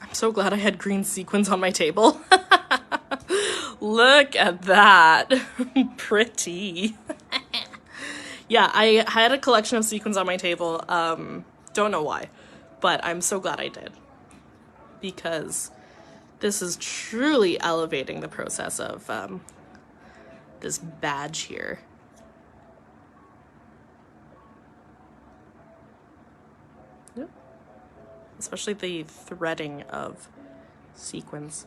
I'm so glad I had green sequins on my table. Look at that. Pretty. Yeah, I had a collection of sequins on my table. Don't know why, but I'm so glad I did, because this is truly elevating the process of this badge here. Yep. Especially the threading of sequins.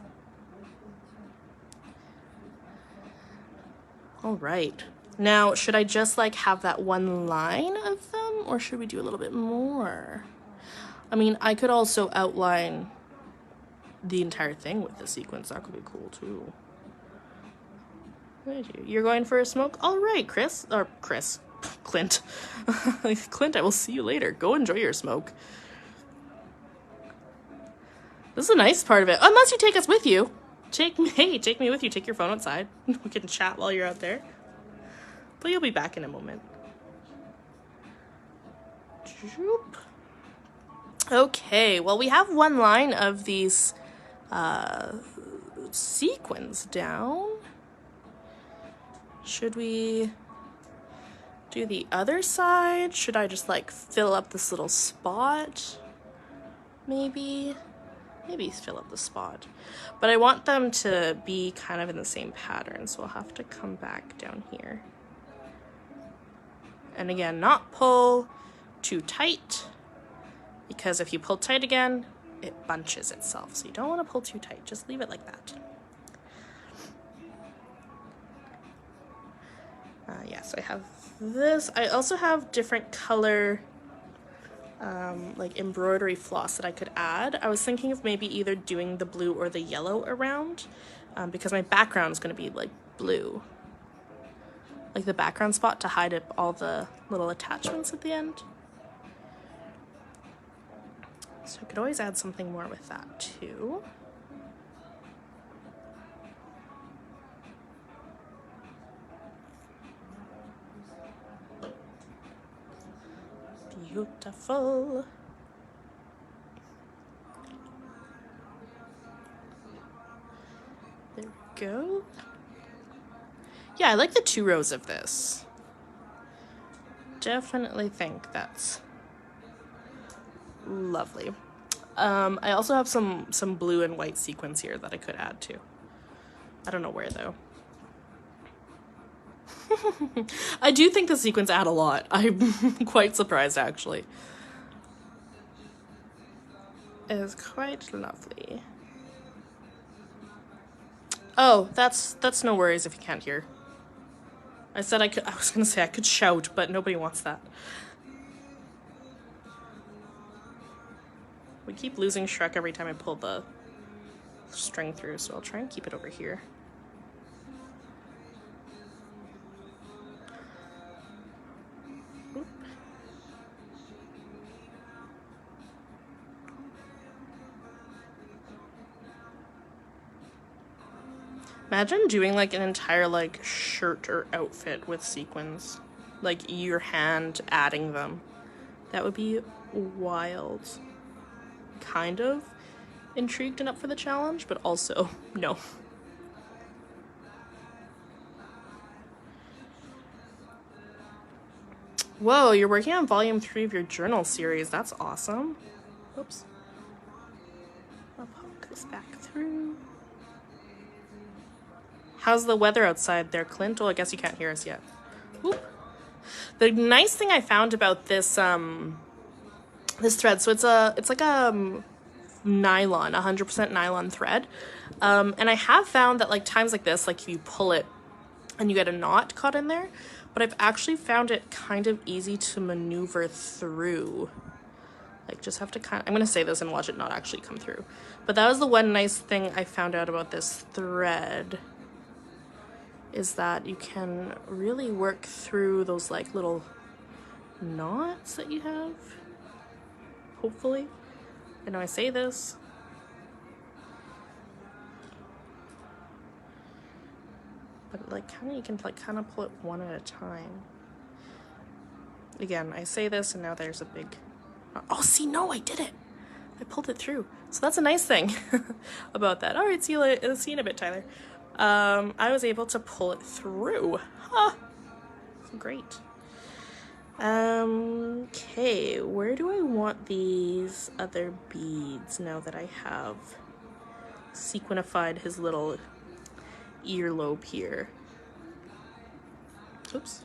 All right. Now, should I just like have that one line of them, or should we do a little bit more? I mean, I could also outline the entire thing with the sequins. That could be cool too. You're going for a smoke? All right, Clint. Clint, I will see you later. Go enjoy your smoke. This is a nice part of it. Unless you take us with you. Take me with you. Take your phone outside. We can chat while you're out there. But you'll be back in a moment. Okay, well, we have one line of these sequins down. Should we do the other side? Should I just like fill up this little spot? Maybe fill up the spot. But I want them to be kind of in the same pattern, so I'll have to come back down here. And again, not pull too tight, because if you pull tight again, it bunches itself. So you don't want to pull too tight, just leave it like that. Yeah, so I have this. I also have different color like embroidery floss that I could add. I was thinking of maybe either doing the blue or the yellow around, because my background is going to be like blue. Like the background spot to hide up all the little attachments at the end. So I could always add something more with that too. Beautiful. There we go. Yeah, I like the 2 rows of this. Definitely think that's lovely. I also have some blue and white sequins here that I could add to. I don't know where though. I do think the sequins add a lot. I'm quite surprised actually. It is quite lovely. Oh, that's no worries if you can't hear. I said I was gonna say I could shout, but nobody wants that. We keep losing Shrek every time I pull the string through, so I'll try and keep it over here. Oop. Imagine doing like an entire like shirt or outfit with sequins, like your hand adding them. That would be wild. Kind of intrigued and up for the challenge, but also no. Whoa, you're working on volume 3 of your journal series. That's awesome. Oops. I'll poke this back through. How's the weather outside there, Clint? Well, I guess you can't hear us yet. Oop. The nice thing I found about this this thread, so it's like a nylon, 100% nylon thread, and I have found that like times like this, like you pull it and you get a knot caught in there, but I've actually found it kind of easy to maneuver through. Like just have to I'm gonna say this and watch it not actually come through, but that was the one nice thing I found out about this thread, is that you can really work through those like little knots that you have, hopefully. I know I say this. But like you can like kind of pull it one at a time. Again, I say this and now there's a big, oh see, no, I did it. I pulled it through. So that's a nice thing about that. All right, see you in a bit, Tyler. I was able to pull it through. Huh. Great. Okay, where do I want these other beads now that I have sequinified his little earlobe here? Oops.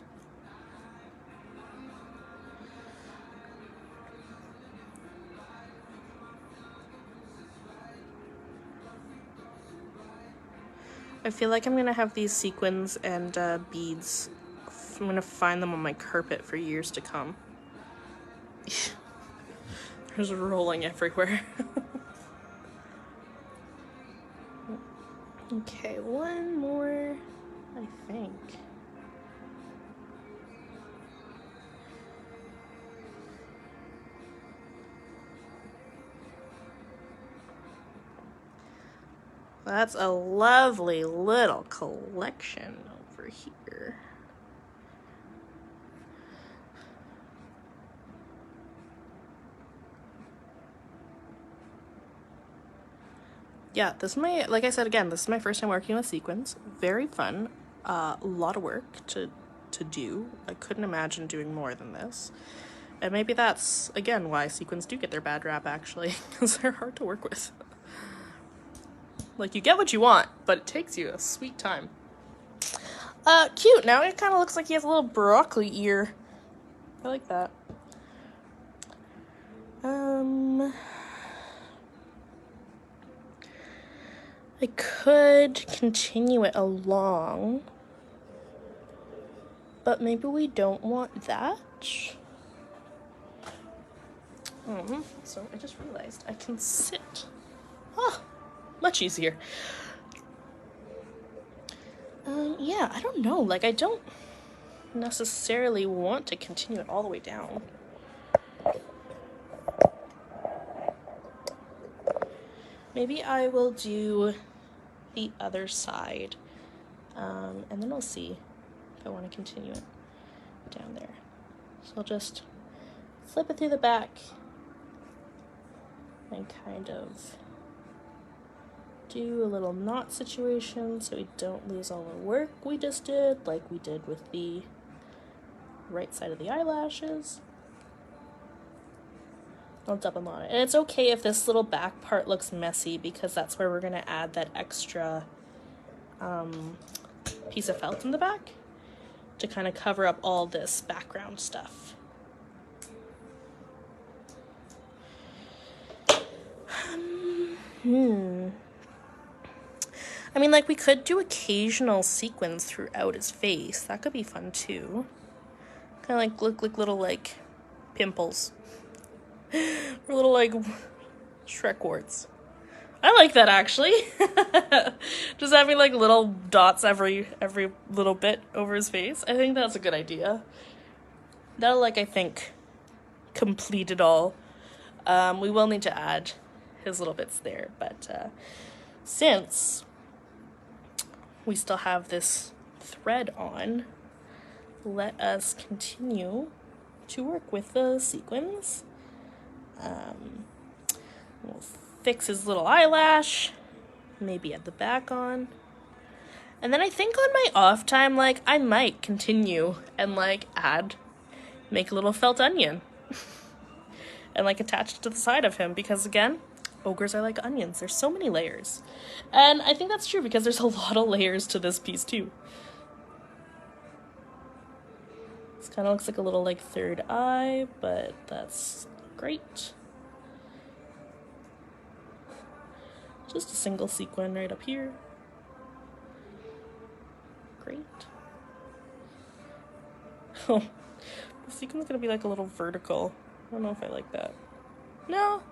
I feel like I'm gonna have these sequins and beads. I'm gonna find them on my carpet for years to come. There's rolling everywhere. Okay, one more, I think. That's a lovely little collection over here. Yeah, this is my, like I said again, this is my first time working with sequins. Very fun. A lot of work to do. I couldn't imagine doing more than this. And maybe that's, again, why sequins do get their bad rap, actually, because they're hard to work with. Like, you get what you want, but it takes you a sweet time. Cute. Now it kind of looks like he has a little broccoli ear. I like that. I could continue it along, but maybe we don't want that. So I just realized I can sit. Oh, much easier. Yeah, I don't know. Like, I don't necessarily want to continue it all the way down. Maybe I will do the other side, and then we'll see if I want to continue it down there. So I'll just flip it through the back and kind of do a little knot situation so we don't lose all the work we just did, like we did with the right side of the eyelashes. I'll double knot it. And it's okay if this little back part looks messy, because that's where we're going to add that extra piece of felt in the back to kind of cover up all this background stuff. I mean, like, we could do occasional sequins throughout his face. That could be fun too. Kind of like look like little like pimples. Or little like Shrek warts. I like that, actually. Just having like little dots every little bit over his face. I think that's a good idea. That'll, like, I think, complete it all. We will need to add his little bits there, but since we still have this thread on, let us continue to work with the sequins. We'll fix his little eyelash, maybe add the back on. And then I think on my off time, like, I might continue and, like, make a little felt onion. And, like, attach it to the side of him, because, again, ogres are like onions. There's so many layers. And I think that's true, because there's a lot of layers to this piece, too. This kind of looks like a little, like, third eye, but that's great. Just a single sequin right up here. Great. Oh, the sequin's gonna be like a little vertical. I don't know if I like that. No.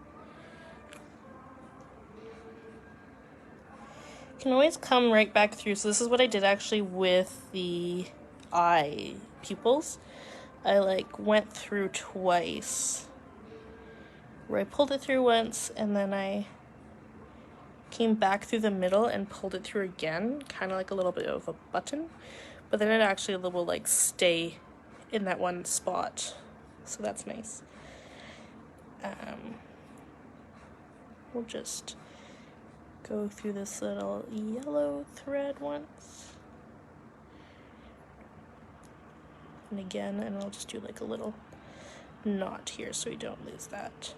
Can always come right back through. So this is what I did actually with the eye pupils. I, like, went through twice, where I pulled it through once and then I came back through the middle and pulled it through again, kind of like a little bit of a button, but then it actually will, like, stay in that one spot, so that's nice. We'll just go through this little yellow thread once, and again, and I'll just do like a little knot here so we don't lose that.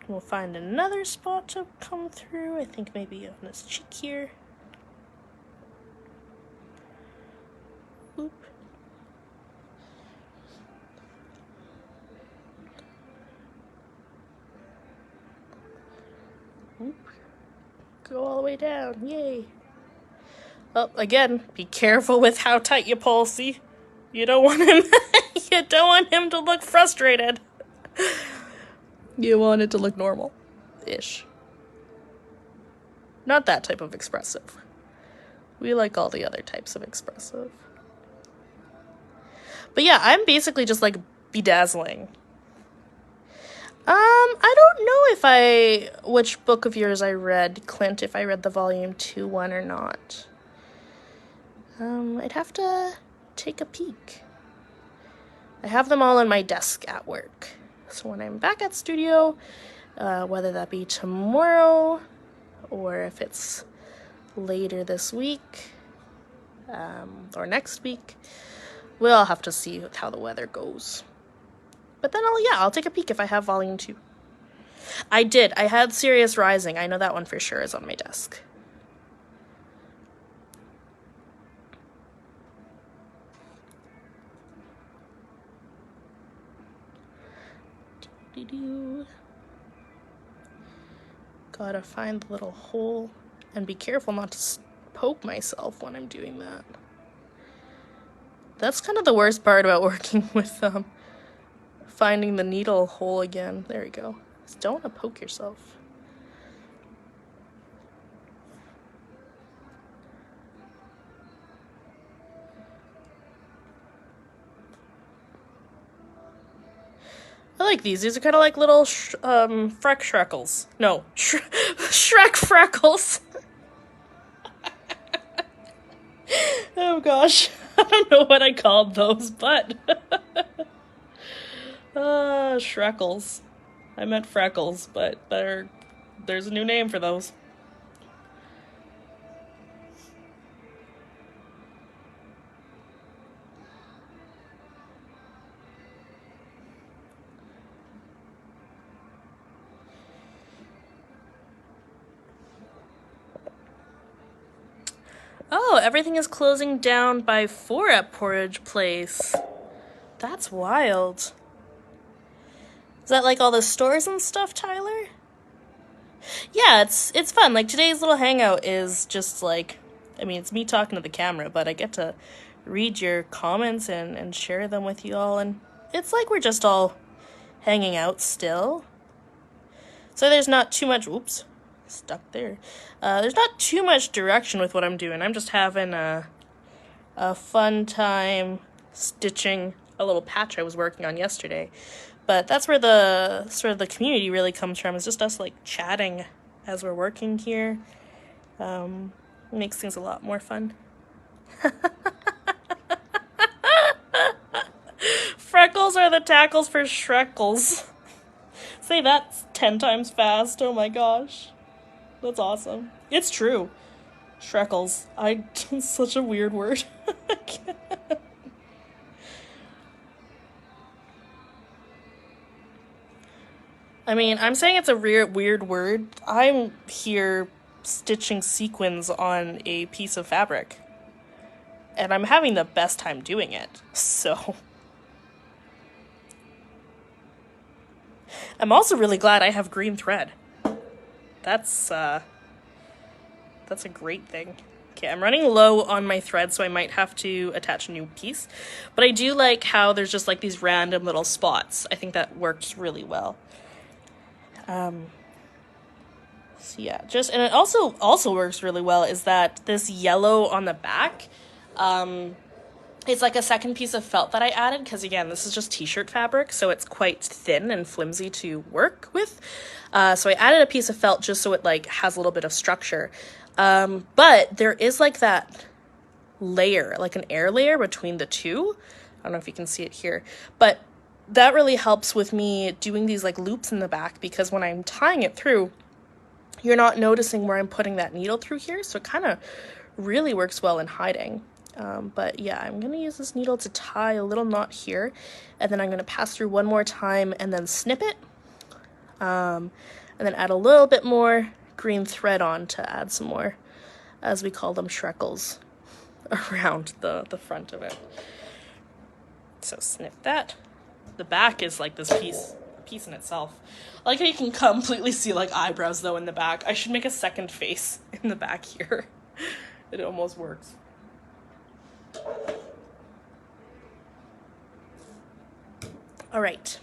We'll find another spot to come through, I think maybe on this cheek here. Oop. Oop. Go all the way down, yay. Oh, again, be careful with how tight you pull, see? You don't want him, you don't want him to look frustrated. You want it to look normal-ish. Not that type of expressive. We like all the other types of expressive. But yeah, I'm basically just, like, bedazzling. I don't know which book of yours I read, Clint, if I read the volume 2 one or not. I'd have to take a peek. I have them all on my desk at work. So when I'm back at studio, whether that be tomorrow or if it's later this week or next week, we'll have to see how the weather goes. But then I'll take a peek if I have volume 2. I did. I had Sirius Rising. I know that one for sure is on my desk. Doo-doo. Gotta find the little hole and be careful not to poke myself when I'm doing that. That's kind of the worst part about working with finding the needle hole again. There you go. Just don't want to poke yourself. I like these. These are kind of like little Shrekles. No, Shrek freckles. Oh gosh, I don't know what I called those, but Shrekles. I meant freckles, but there's a new name for those. Oh, everything is closing down by 4 at Porridge Place. That's wild. Is that like all the stores and stuff, Tyler? Yeah, it's fun. Like today's little hangout is just like, I mean, it's me talking to the camera, but I get to read your comments and share them with you all, and it's like we're just all hanging out still. So there's not too much, oops, stuck there. There's not too much direction with what I'm doing. I'm just having a fun time stitching a little patch I was working on yesterday. But that's where the sort of the community really comes from. It's just us like chatting as we're working here. It makes things a lot more fun. Freckles are the tackles for Shrekles. Say that 10 times fast. Oh my gosh. That's awesome. It's true. Shrekles. It's such a weird word. I mean, I'm saying it's a weird word. I'm here stitching sequins on a piece of fabric. And I'm having the best time doing it. So I'm also really glad I have green thread. That's a great thing. Okay, I'm running low on my thread, so I might have to attach a new piece. But I do like how there's just like these random little spots. I think that works really well. So yeah, and it also works really well is that this yellow on the back, it's like a second piece of felt that I added, because again, this is just t-shirt fabric, so it's quite thin and flimsy to work with. So I added a piece of felt just so it like has a little bit of structure. But there is like that layer, like an air layer between the two. I don't know if you can see it here, but that really helps with me doing these like loops in the back, because when I'm tying it through, you're not noticing where I'm putting that needle through here. So it kind of really works well in hiding. But yeah, I'm going to use this needle to tie a little knot here, and then I'm going to pass through one more time and then snip it. And then add a little bit more green thread on to add some more, as we call them, Shrekles, around the front of it. So snip that. The back is like this piece in itself. I like how you can completely see like eyebrows though in the back. I should make a second face in the back here. It almost works. All right.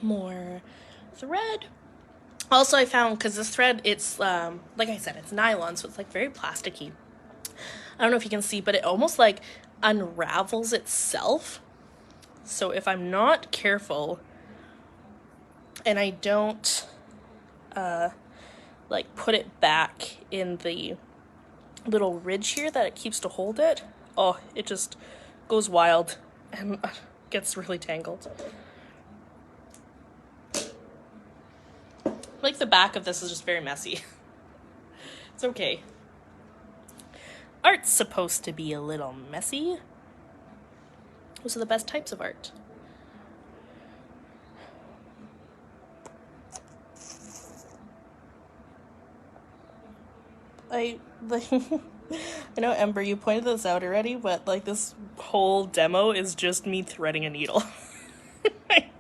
More thread. Also, I found, because this thread, it's like I said, it's nylon, so it's like very plasticky. I don't know if you can see, but it almost like unravels itself. So if I'm not careful and I don't like put it back in the little ridge here that it keeps to hold it, oh, it just goes wild and gets really tangled. Like the back of this is just very messy. It's okay. Art's supposed to be a little messy. Those are the best types of art. I know, Ember, you pointed this out already, but like this whole demo is just me threading a needle. I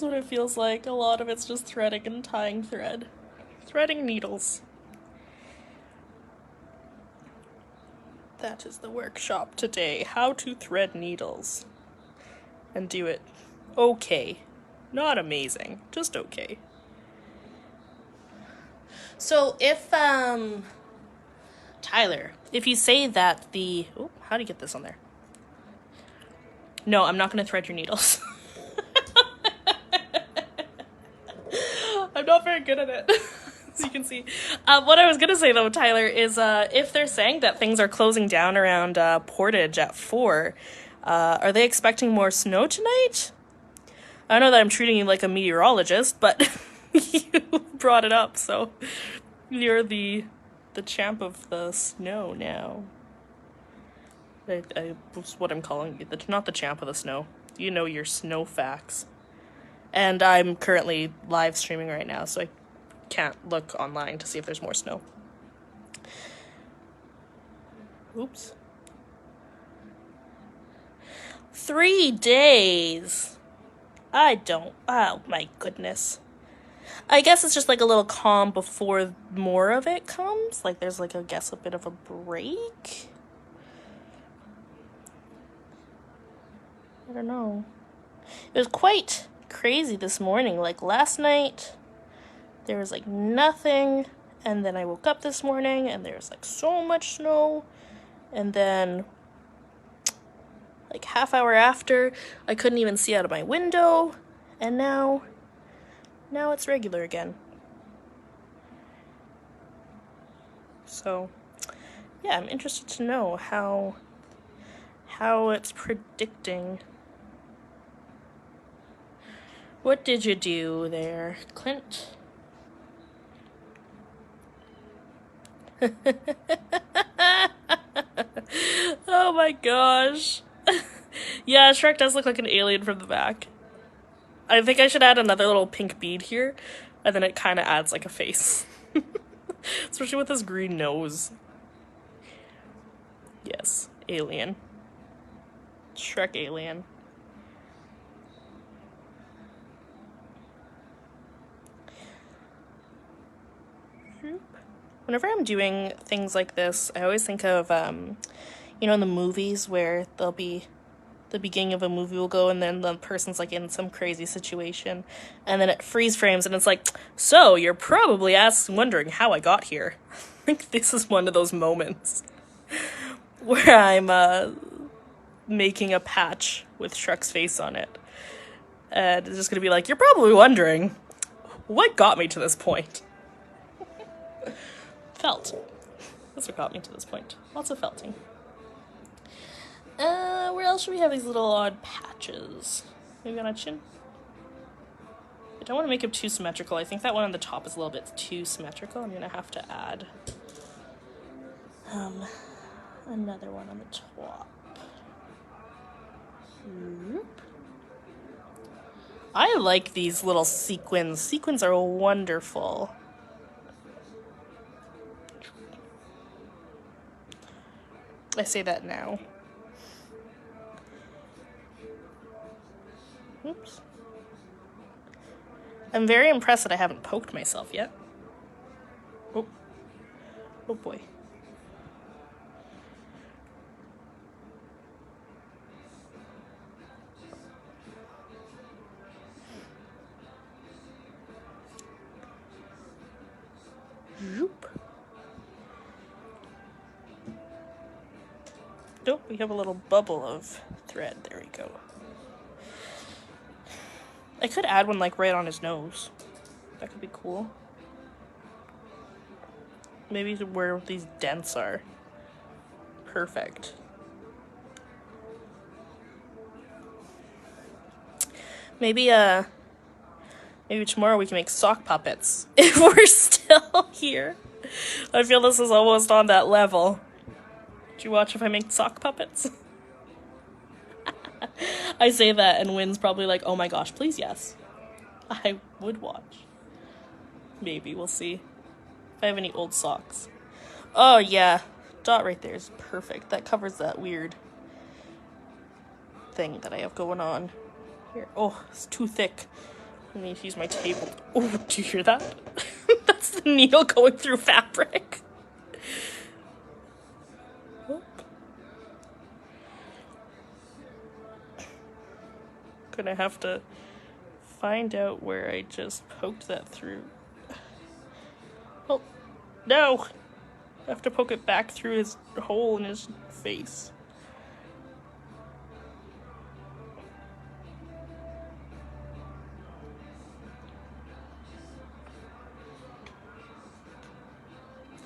what it feels like. A lot of it's just threading and tying thread. Threading needles. That is the workshop today. How to thread needles. And do it okay. Not amazing, just okay. So if, Tyler, if you say that the... Oh, how do you get this on there? No, I'm not going to thread your needles. I'm not very good at it, as you can see. What I was going to say, though, Tyler, is if they're saying that things are closing down around Portage at 4, are they expecting more snow tonight? I know that I'm treating you like a meteorologist, but you brought it up, so you're the champ of the snow now. That's what I'm calling you. Not the champ of the snow. You know your snow facts. And I'm currently live streaming right now, so I can't look online to see if there's more snow. Oops. 3 days. Oh my goodness. I guess it's just like a little calm before more of it comes. Like there's like, I guess, a bit of a break. I don't know. It was quite crazy this morning. Like last night, there was like nothing. And then I woke up this morning and there was like so much snow. And then like half hour after, I couldn't even see out of my window. And now it's regular again. So, yeah, I'm interested to know how it's predicting. What did you do there, Clint? Oh my gosh. Yeah, Shrek does look like an alien from the back. I think I should add another little pink bead here, and then it kind of adds like a face. Especially with his green nose. Yes, alien. Shrek alien. Whenever I'm doing things like this, I always think of, you know, in the movies where there'll be the beginning of a movie will go and then the person's like in some crazy situation and then it freeze frames and it's like, so you're probably wondering how I got here. I think this is one of those moments where I'm making a patch with Shrek's face on it. And it's just gonna be like, you're probably wondering what got me to this point. Felt. That's what got me to this point. Lots of felting. Where else should we have these little odd patches? Maybe on a chin? I don't want to make them too symmetrical. I think that one on the top is a little bit too symmetrical. I'm gonna have to add another one on the top. I like these little sequins. Sequins are wonderful. I say that now. Oops. I'm very impressed that I haven't poked myself yet. Oh. Oh boy. Zoop. Oh, we have a little bubble of thread. There we go. I could add one like right on his nose. That could be cool. Maybe where these dents are. Perfect. Maybe tomorrow we can make sock puppets if we're still here. I feel this is almost on that level. Did you watch if I make sock puppets? I say that and Wynn's probably like, oh my gosh, please yes. I would watch. Maybe, we'll see. If I have any old socks. Oh yeah, dot right there is perfect. That covers that weird thing that I have going on here. Oh, it's too thick. I need to use my table. Oh, do you hear that? That's the needle going through fabric. Gonna have to find out where I just poked that through. Oh, no! I have to poke it back through his hole in his face.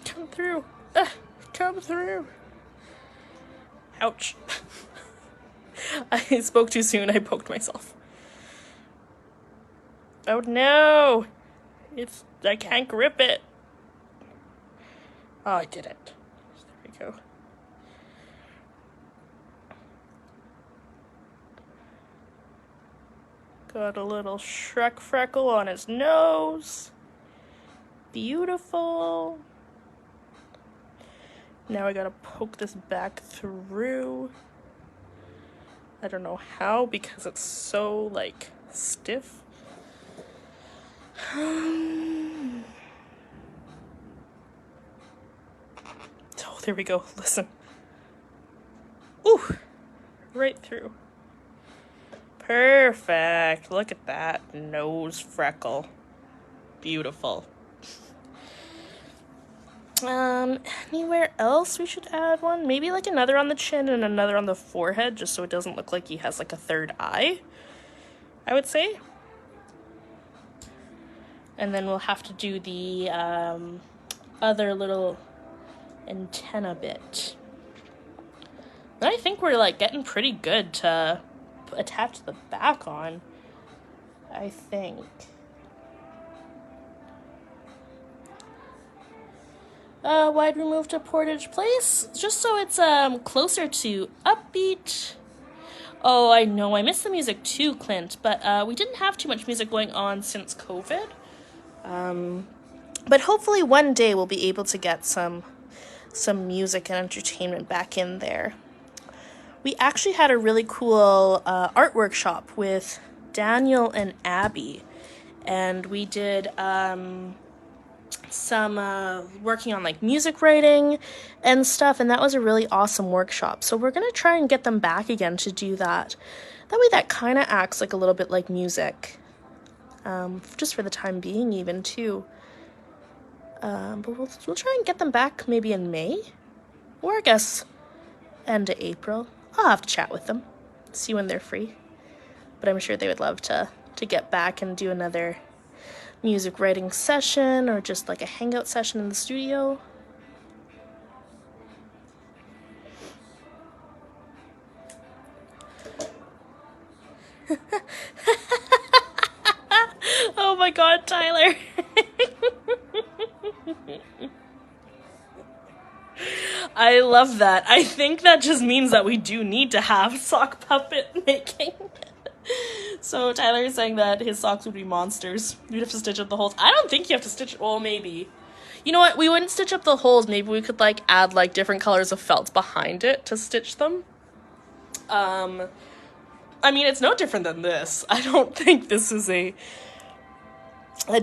Come through! Come through! Ouch. I spoke too soon, I poked myself. Oh no! I can't grip it. Oh, I did it. There we go. Got a little Shrek freckle on his nose. Beautiful. Now I gotta poke this back through. I don't know how because it's so, like, stiff. Oh, there we go. Listen. Ooh, right through. Perfect. Look at that nose freckle. Beautiful. Anywhere else we should add one? Maybe like another on the chin and another on the forehead, just so it doesn't look like he has like a third eye, I would say. And then we'll have to do the other little antenna bit. And I think we're like getting pretty good to attach the back on, I think. Wide remove to Portage Place, just so it's closer to upbeat. Oh, I know, I miss the music too, Clint, but we didn't have too much music going on since COVID. But hopefully one day we'll be able to get some music and entertainment back in there. We actually had a really cool art workshop with Daniel and Abby, and we did some working on like music writing and stuff, and that was a really awesome workshop. So we're gonna try and get them back again to do that. That way that kind of acts like a little bit like music, just for the time being even too. But we'll try and get them back maybe in May, or I guess end of April. I'll have to chat with them, see when they're free. But I'm sure they would love to get back and do another music writing session, or just like a hangout session in the studio. Oh my god, Tyler. I love that. I think that just means that we do need to have sock puppet making. So Tyler is saying that his socks would be monsters. You'd have to stitch up the holes. I don't think you have to stitch, well, maybe. You know what, we wouldn't stitch up the holes. Maybe we could like add like different colors of felt behind it to stitch them. I mean, it's no different than this. I don't think this is a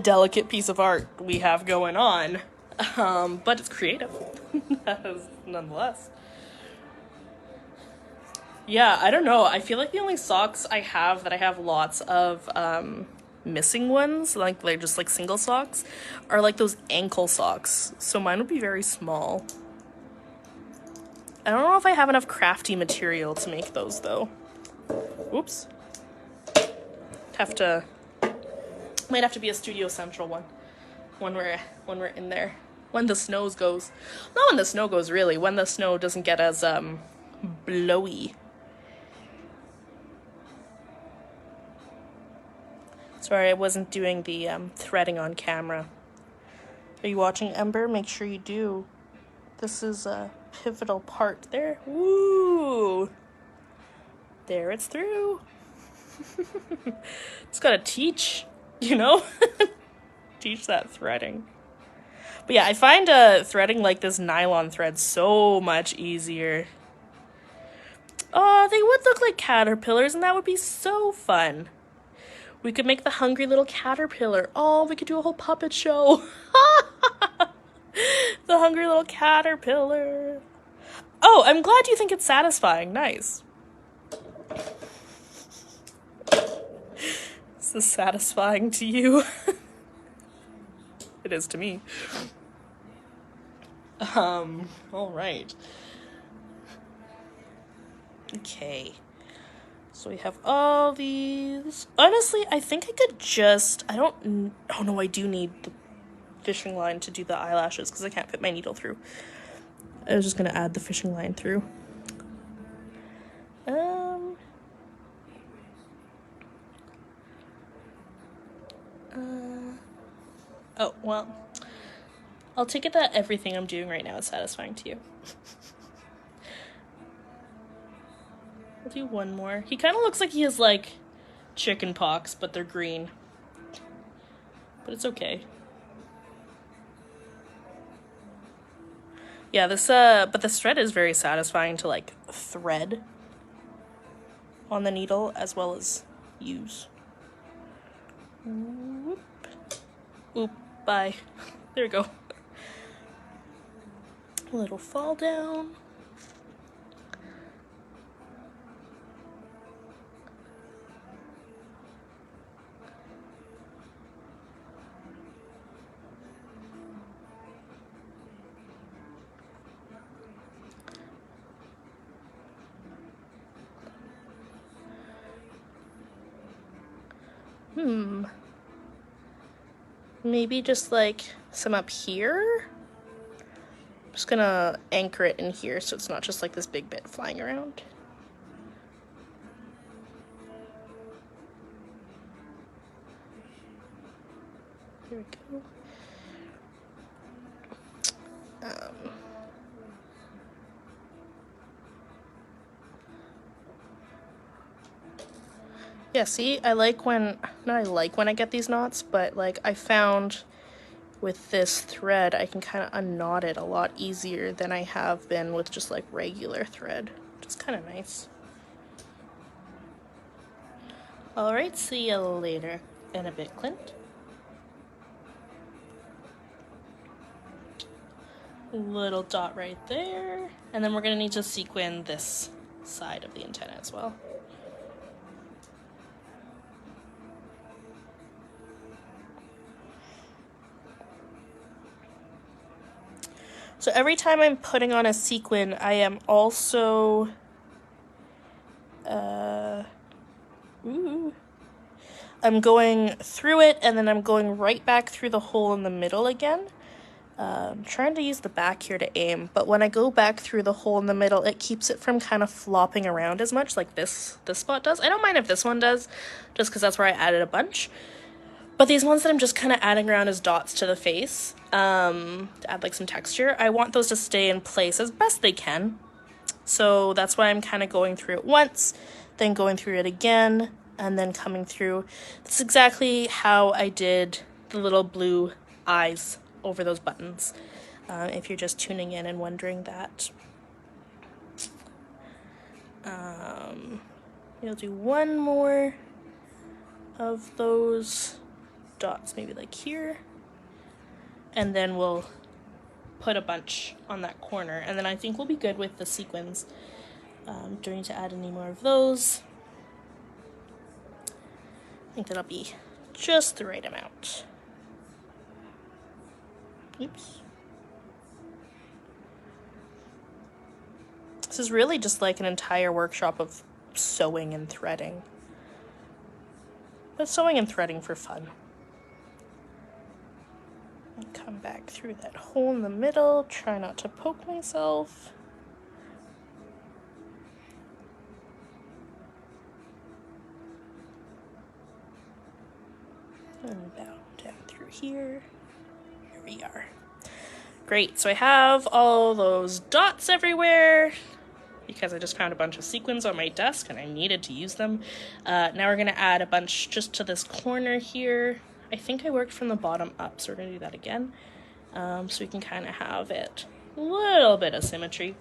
delicate piece of art we have going on. But it's creative, nonetheless. Yeah, I don't know. I feel like the only socks I have that I have lots of missing ones, like they're just like single socks, are like those ankle socks. So mine would be very small. I don't know if I have enough crafty material to make those though. Oops. Might have to be a Studio Central one when we're in there. When the snow goes. Not when the snow goes, really. When the snow doesn't get as blowy. Sorry, I wasn't doing the threading on camera. Are you watching, Ember? Make sure you do. This is a pivotal part there. Woo! There, it's through. Just gotta teach, you know? Teach that threading. But yeah, I find threading like this nylon thread so much easier. Oh, they would look like caterpillars, and that would be so fun. We could make the hungry little caterpillar. Oh, we could do a whole puppet show. The hungry little caterpillar. Oh, I'm glad you think it's satisfying. Nice. Is this satisfying to you? It is to me. All right. Okay. So we have all these. Honestly, I think I could just, oh no, I do need the fishing line to do the eyelashes because I can't fit my needle through. I was just gonna add the fishing line through. Oh, well, I'll take it that everything I'm doing right now is satisfying to you. I'll do one more. He kind of looks like he has, like, chicken pox, but they're green. But it's okay. Yeah, but this thread is very satisfying to, like, thread on the needle as well as use. Whoop. Oop, bye. There we go. A little fall down. Maybe just like some up here. I'm just gonna anchor it in here so it's not just like this big bit flying around. There we go. Yeah, see, not I like when I get these knots, but like I found with this thread, I can kind of unknot it a lot easier than I have been with just like regular thread, which is kind of nice. All right, see you later in a bit, Clint. Little dot right there, and then we're gonna need to sequin this side of the antenna as well. So every time I'm putting on a sequin, I am also I'm going through it, and then I'm going right back through the hole in the middle again. I'm trying to use the back here to aim, but when I go back through the hole in the middle, it keeps it from kind of flopping around as much like this spot does. I don't mind if this one does, just because that's where I added a bunch. But these ones that I'm just kind of adding around as dots to the face, to add like some texture, I want those to stay in place as best they can. So that's why I'm kind of going through it once, then going through it again, and then coming through. That's exactly how I did the little blue eyes over those buttons, if you're just tuning in and wondering that. We'll do one more of those dots, maybe like here, and then we'll put a bunch on that corner, and then I think we'll be good with the sequins. Don't need to add any more of those. I think that'll be just the right amount. Oops. This is really just like an entire workshop of sewing and threading. But sewing and threading for fun. And come back through that hole in the middle, try not to poke myself. And down through here. Here we are. Great, so I have all those dots everywhere because I just found a bunch of sequins on my desk and I needed to use them. Now we're gonna add a bunch just to this corner here. I think I worked from the bottom up, so we're gonna do that again. So we can kind of have it a little bit of symmetry.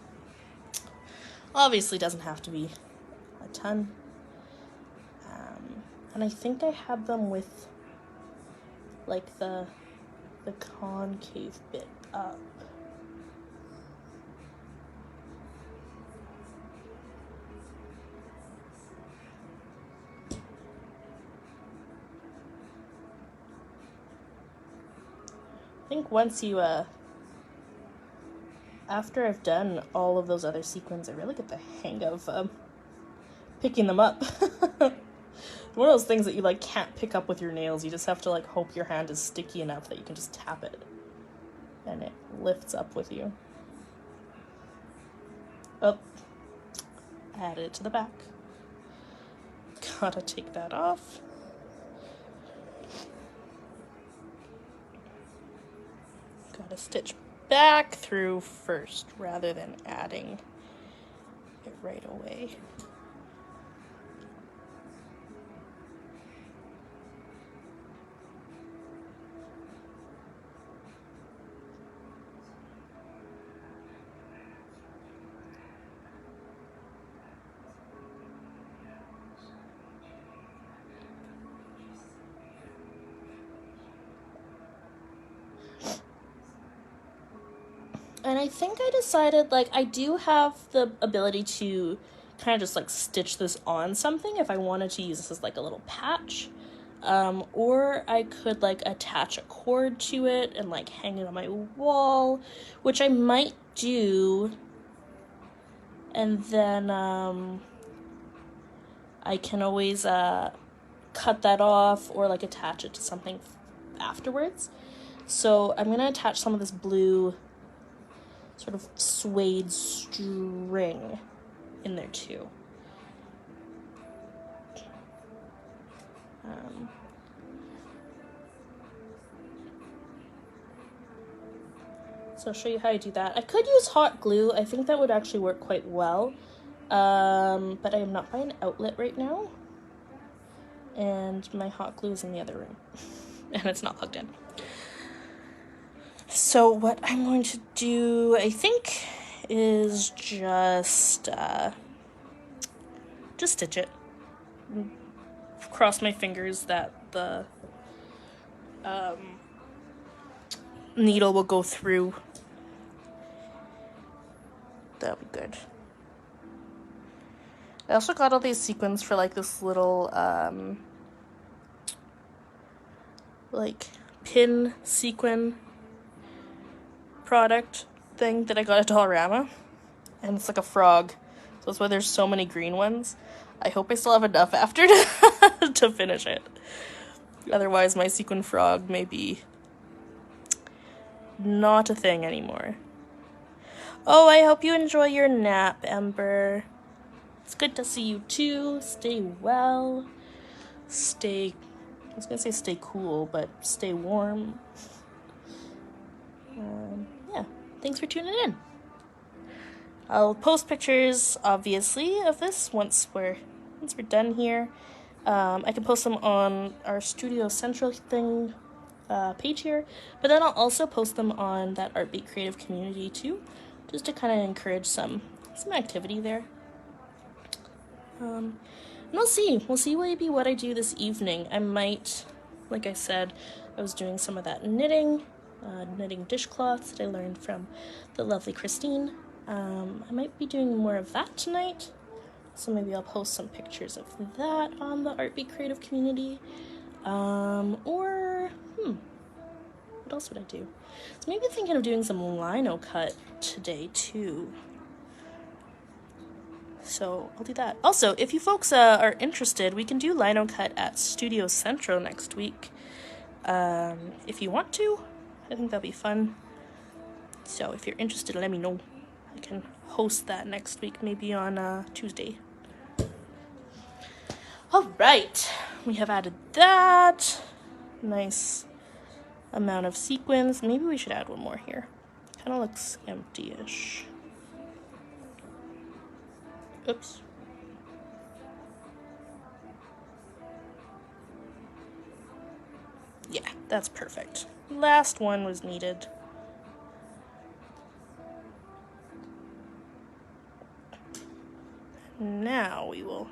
Obviously doesn't have to be a ton. And I think I had them with like the concave bit up. I think once you, after I've done all of those other sequins, I really get the hang of picking them up. One of those things that you like can't pick up with your nails. You just have to like hope your hand is sticky enough that you can just tap it and it lifts up with you. Oh, add it to the back. Gotta take that off. Gotta stitch back through first rather than adding it right away. And I think I decided, like, I do have the ability to kind of just, like, stitch this on something if I wanted to use this as, like, a little patch. Or I could, like, attach a cord to it and, like, hang it on my wall, which I might do. And then, I can always, cut that off or, like, attach it to something afterwards. So I'm going to attach some of this blue sort of suede string in there too. So I'll show you how I do that. I could use hot glue. I think that would actually work quite well. But I am not by an outlet right now. And my hot glue is in the other room. And it's not plugged in. So what I'm going to do, I think, is just stitch it. Cross my fingers that the needle will go through. That'll be good. I also got all these sequins for like this little like pin sequin product thing that I got at Dollarama, and it's like a frog, so that's why there's so many green ones. I hope I still have enough after to finish it. Otherwise my sequin frog may be not a thing anymore. Oh, I hope you enjoy your nap, Ember. It's good to see you too. Stay well. I was gonna say stay cool, but stay warm. Yeah, thanks for tuning in. I'll post pictures, obviously, of this once we're done here. I can post them on our Studio Central thing page here, but then I'll also post them on that Artbeat Creative community too, just to kind of encourage some activity there. And we'll see maybe what I do this evening. I might, like I said, I was doing some of that knitting dishcloths that I learned from the lovely Christine. I might be doing more of that tonight, so maybe I'll post some pictures of that on the Artbeat Creative community. Or what else would I do? So maybe thinking of doing some lino cut today too. So I'll do that. Also, if you folks are interested, we can do lino cut at Studio Central next week. If you want to, I think that'll be fun. So if you're interested, let me know. I can host that next week, maybe on Tuesday. All right, we have added that. Nice amount of sequins. Maybe we should add one more here. Kind of looks empty-ish. Oops. Yeah, that's perfect. Last one was needed. Now we will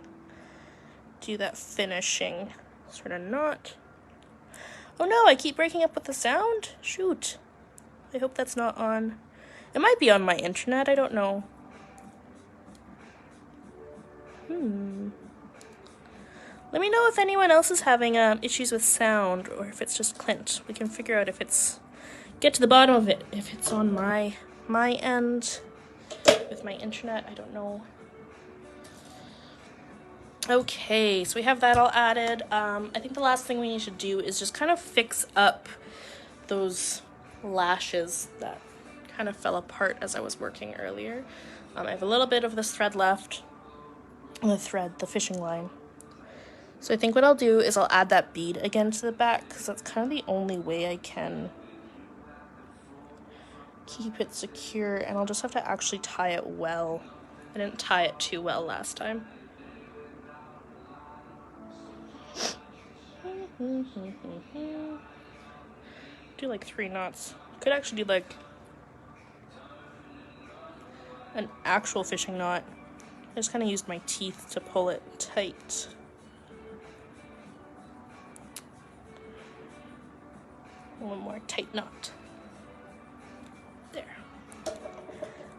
do that finishing sort of knot. Oh no, I keep breaking up with the sound? Shoot. I hope that's not on. It might be on my internet, I don't know. Let me know if anyone else is having issues with sound, or if it's just Clint. We can figure out if it's, get to the bottom of it, if it's on my end with my internet, I don't know. Okay, so we have that all added. I think the last thing we need to do is just kind of fix up those lashes that kind of fell apart as I was working earlier. I have a little bit of this thread left. The fishing line. So I think what I'll do is I'll add that bead again to the back, because that's kind of the only way I can keep it secure, and I'll just have to actually tie it well. I didn't tie it too well last time. Do like 3 knots. Could actually do like an actual fishing knot. I just kind of used my teeth to pull it tight. One more tight knot. There.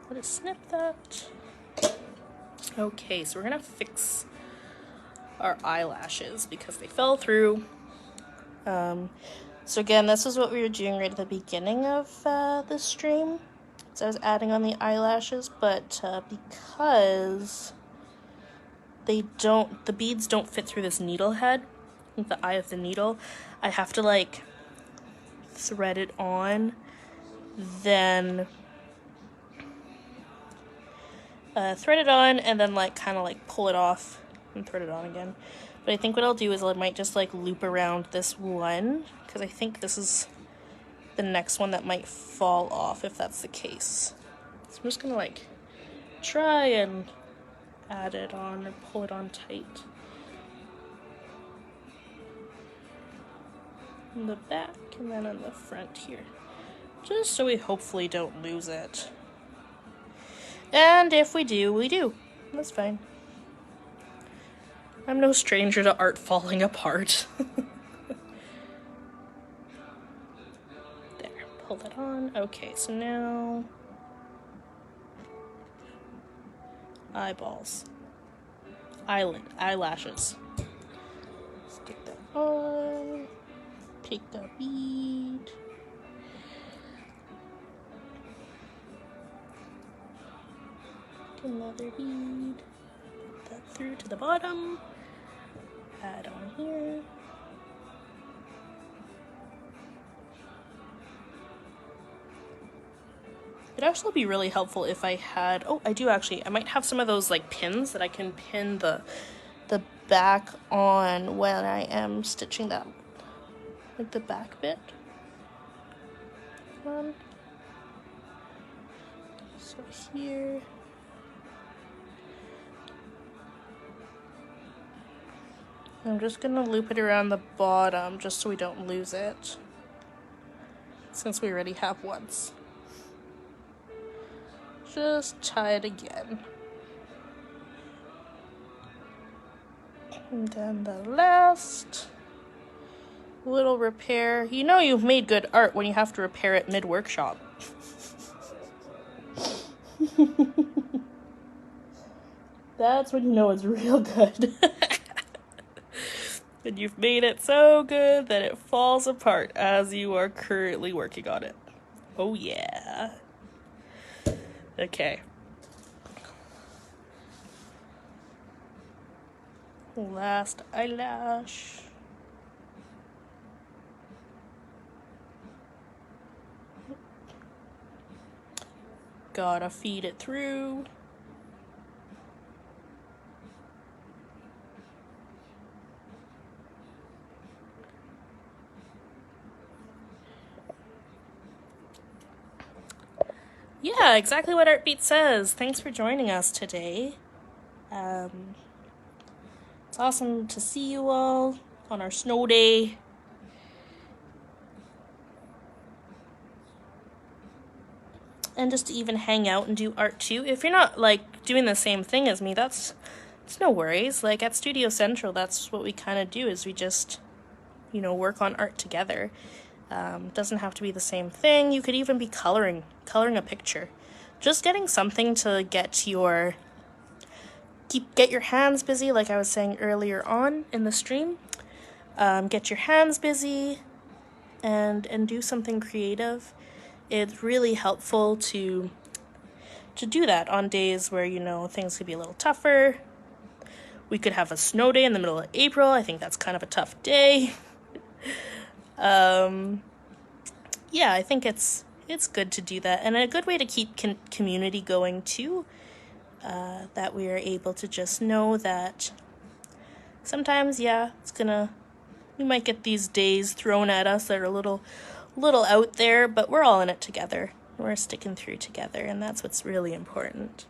I'll just snip that. Okay, so we're gonna fix our eyelashes because they fell through. So again, this is what we were doing right at the beginning of this stream. So I was adding on the eyelashes, but because the beads don't fit through this needle head, the eye of the needle, I have to like thread it on, then thread it on, and then like kind of like pull it off and thread it on again. But I think what I'll do is I might just like loop around this one, because I think this is the next one that might fall off if that's the case. So I'm just gonna like try and add it on or pull it on tight. In the back and then on the front here, just so we hopefully don't lose it. And if we do, we do. That's fine. I'm no stranger to art falling apart. There, pull that on. Okay, so now eyeballs, eyelashes. Stick that on. Take the bead. Another bead. Put that through to the bottom. Add on here. It'd actually be really helpful if I had, oh, I do actually, I might have some of those like pins that I can pin the back on when I am stitching that, like the back bit. So here. I'm just gonna loop it around the bottom just so we don't lose it, since we already have once. Just tie it again. And then the last little repair. You know you've made good art when you have to repair it mid-workshop. That's when you know it's real good. And you've made it so good that it falls apart as you are currently working on it. Oh yeah. Okay. Last eyelash. Gotta feed it through. Yeah, exactly what Artbeat says. Thanks for joining us today. It's awesome to see you all on our snow day. And just to even hang out and do art too. If you're not like doing the same thing as me, it's no worries. Like at Studio Central, that's what we kind of do, is we just you know, work on art together. Doesn't have to be the same thing. You could even be coloring a picture. Just getting something to get your hands busy, like I was saying earlier on in the stream. Get your hands busy and do something creative. It's really helpful to do that on days where, you know, things could be a little tougher. We could have a snow day in the middle of April. I think that's kind of a tough day. Yeah, I think it's good to do that, and a good way to keep community going too. That we are able to just know that sometimes, yeah, we might get these days thrown at us that are a little out there, but we're all in it together. We're sticking through together, and that's what's really important.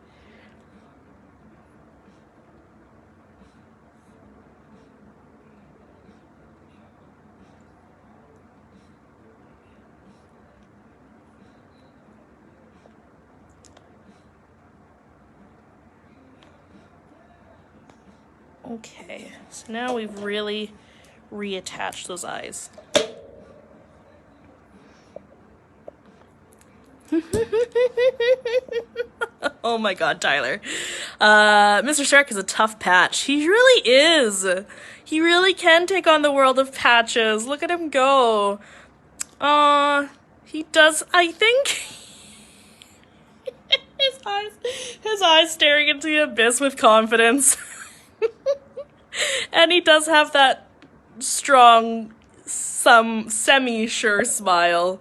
Okay, so now we've really reattached those eyes. Oh my god, Tyler. Mr. Shark is a tough patch. He really is. He really can take on the world of patches. Look at him go. He does, I think. His eyes staring into the abyss with confidence. And he does have that strong, semi-sure smile.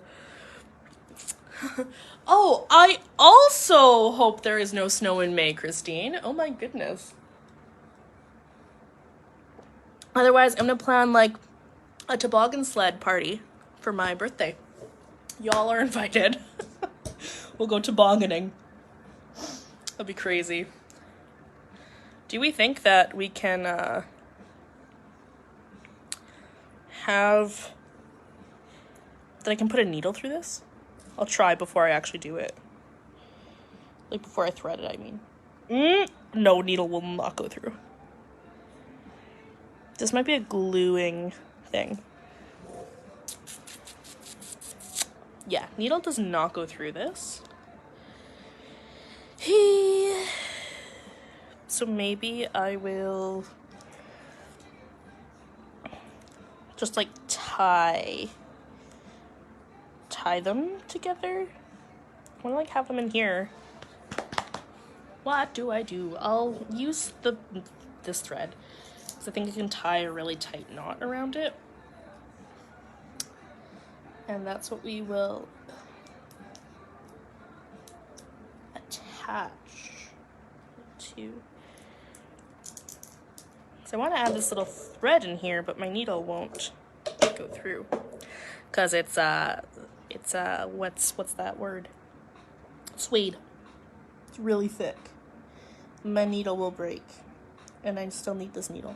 Oh, I also hope there is no snow in May, Christine. Oh my goodness. Otherwise, I'm gonna plan like a toboggan sled party for my birthday. Y'all are invited. We'll go tobogganing. That'll be crazy. Do we think that we can that I can put a needle through this? I'll try before I actually do it. Like before I thread it, I mean. No, needle will not go through. This might be a gluing thing. Yeah, needle does not go through this. So maybe I will just like tie them together. I want to like have them in here. What do? I'll use this thread because I think I can tie a really tight knot around it. And that's what we will attach to. So I want to add this little thread in here, but my needle won't go through because it's what's that word? Suede. It's really thick. My needle will break, and I still need this needle.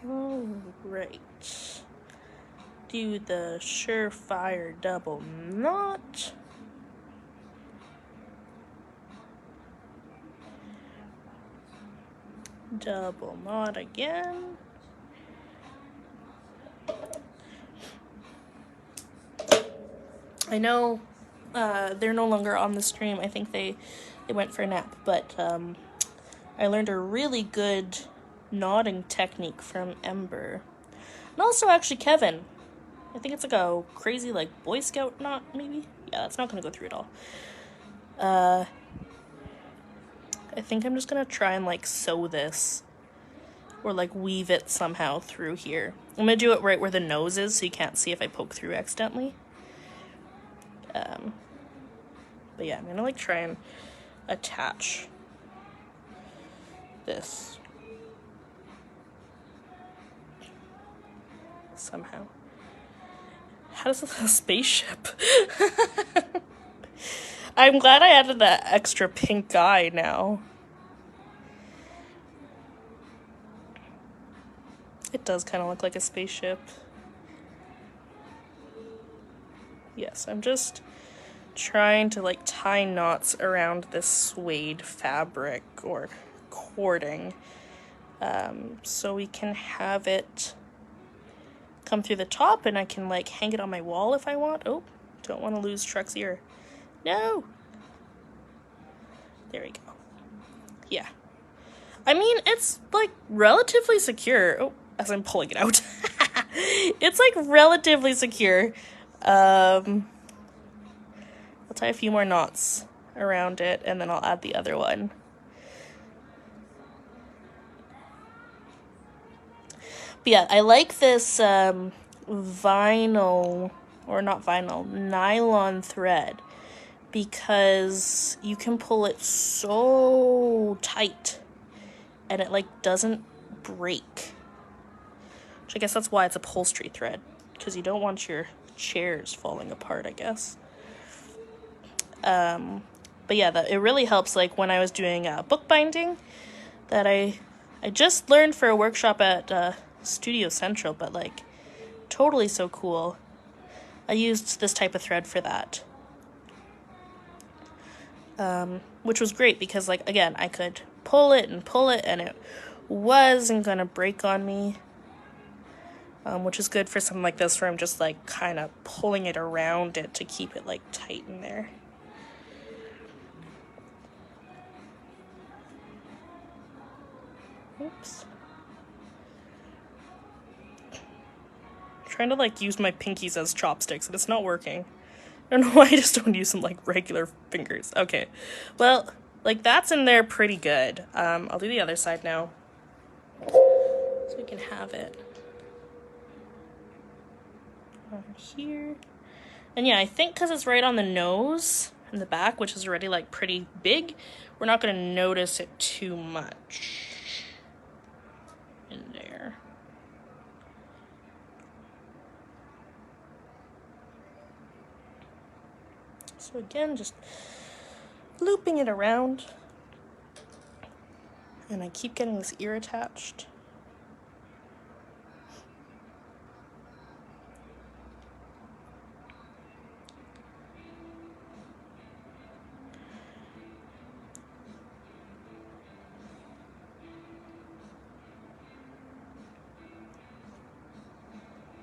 All right. Do the surefire double knot. Double knot again. I know they're no longer on the stream. I think they went for a nap, but I learned a really good knotting technique from Ember. And also actually Kevin. I think it's like a crazy like Boy Scout knot, maybe? Yeah, that's not gonna go through at all. I think I'm just gonna try and like sew this or like weave it somehow through here. I'm gonna do it right where the nose is so you can't see if I poke through accidentally. But yeah, I'm gonna like try and attach this somehow. How does a spaceship? I'm glad I added that extra pink eye now. It does kind of look like a spaceship. Yes, I'm just trying to like tie knots around this suede fabric or cording, so we can have it come through the top, and I can like hang it on my wall if I want. Oh, don't want to lose Truck's ear. No. There we go. Yeah. I mean, it's like relatively secure. Oh, as I'm pulling it out. It's like relatively secure. I'll tie a few more knots around it, and then I'll add the other one. But yeah, I like this vinyl, or not vinyl, nylon thread, because you can pull it so tight and it like doesn't break. Which I guess that's why it's upholstery thread, because you don't want your chairs falling apart, I guess. But yeah, it really helps, like when I was doing bookbinding that I just learned for a workshop at Studio Central, but like totally so cool. I used this type of thread for that, which was great because, like, again, I could pull it and it wasn't gonna break on me, which is good for something like this where I'm just like kind of pulling it around it to keep it like tight in there. Oops. Trying to like use my pinkies as chopsticks and it's not working. I don't know why I just don't use them like regular fingers. Okay, well, like that's in there pretty good. I'll do the other side now so we can have it on here. And yeah, I think because it's right on the nose and the back, which is already like pretty big, we're not going to notice it too much in there. So again, just looping it around, and I keep getting this ear attached.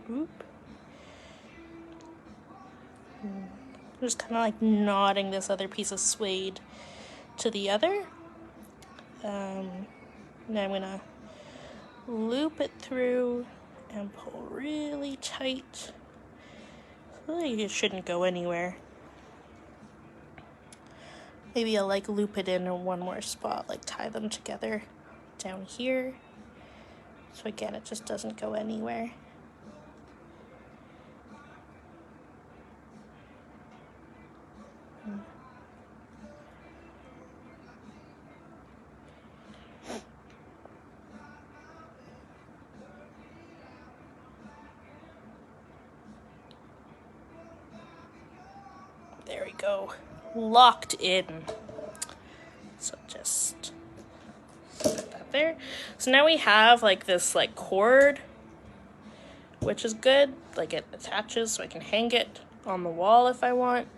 Oop. Just kind of like knotting this other piece of suede to the other. Now I'm gonna loop it through and pull really tight. Really, it shouldn't go anywhere. Maybe I'll like loop it in one more spot, like tie them together down here. So again, it just doesn't go anywhere. There we go. Locked in. So just set that there. So now we have like this like cord, which is good. Like it attaches so I can hang it on the wall if I want.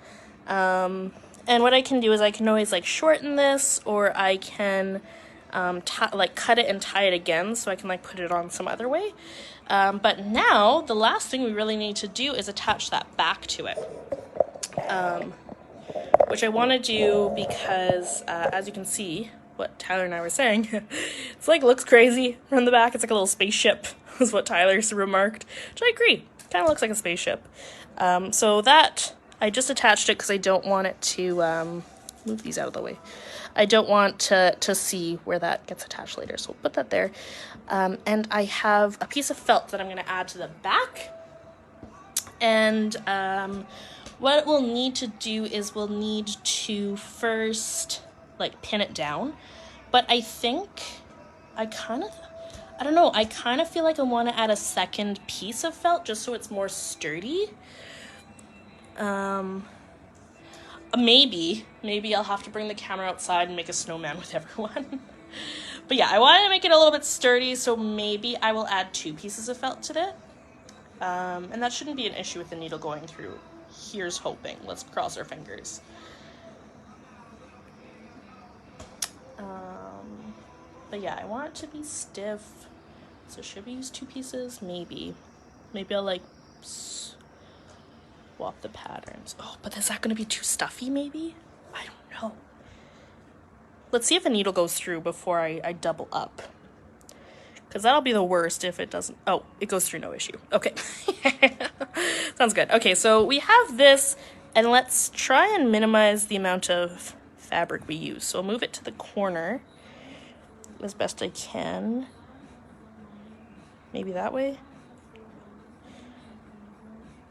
And what I can do is I can always like shorten this, or I can like cut it and tie it again so I can like put it on some other way. But now the last thing we really need to do is attach that back to it. Which I want to do because, as you can see, what Tyler and I were saying, it's like looks crazy from the back. It's like a little spaceship, is what Tyler's remarked, which I agree. Kind of looks like a spaceship. So that, I just attached it because I don't want it to, move these out of the way. I don't want to see where that gets attached later, so we'll put that there. And I have a piece of felt that I'm going to add to the back. And what we'll need to do is we'll need to first like pin it down, but I think I kind of feel like I want to add a second piece of felt just so it's more sturdy. Maybe I'll have to bring the camera outside and make a snowman with everyone. But yeah, I wanted to make it a little bit sturdy, so maybe I will add 2 pieces of felt to it. And that shouldn't be an issue with the needle going through Here's hoping. Let's cross our fingers. But yeah, I want it to be stiff. So should we use 2 pieces? Maybe. Maybe I'll like swap the patterns. Oh, but is that going to be too stuffy maybe? I don't know. Let's see if a needle goes through before I double up. Because that'll be the worst if it doesn't. Oh, it goes through, no issue. Okay. Sounds good. Okay, so we have this, and let's try and minimize the amount of fabric we use. So I'll move it to the corner as best I can. Maybe that way?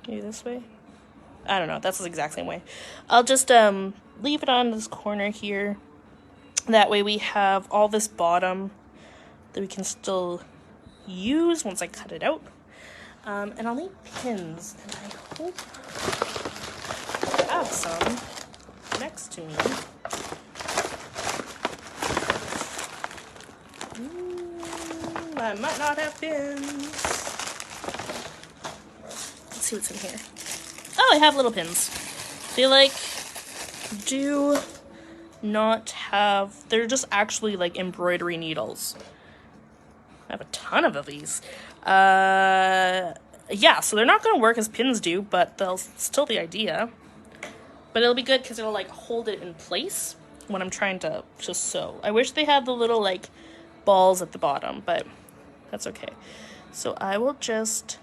Maybe this way? I don't know. That's the exact same way. I'll just leave it on this corner here. That way we have all this bottom that we can still use once I cut it out. And I'll need pins, and I hope I have some next to me. I might not have pins. Let's see what's in here. Oh, I have little pins. They like do not have, they're just actually like embroidery needles. I have a ton of these. Yeah, so they're not going to work as pins do, but they'll still the idea. But it'll be good because it'll like hold it in place when I'm trying to just sew. I wish they had the little like balls at the bottom, but that's okay. So I will just,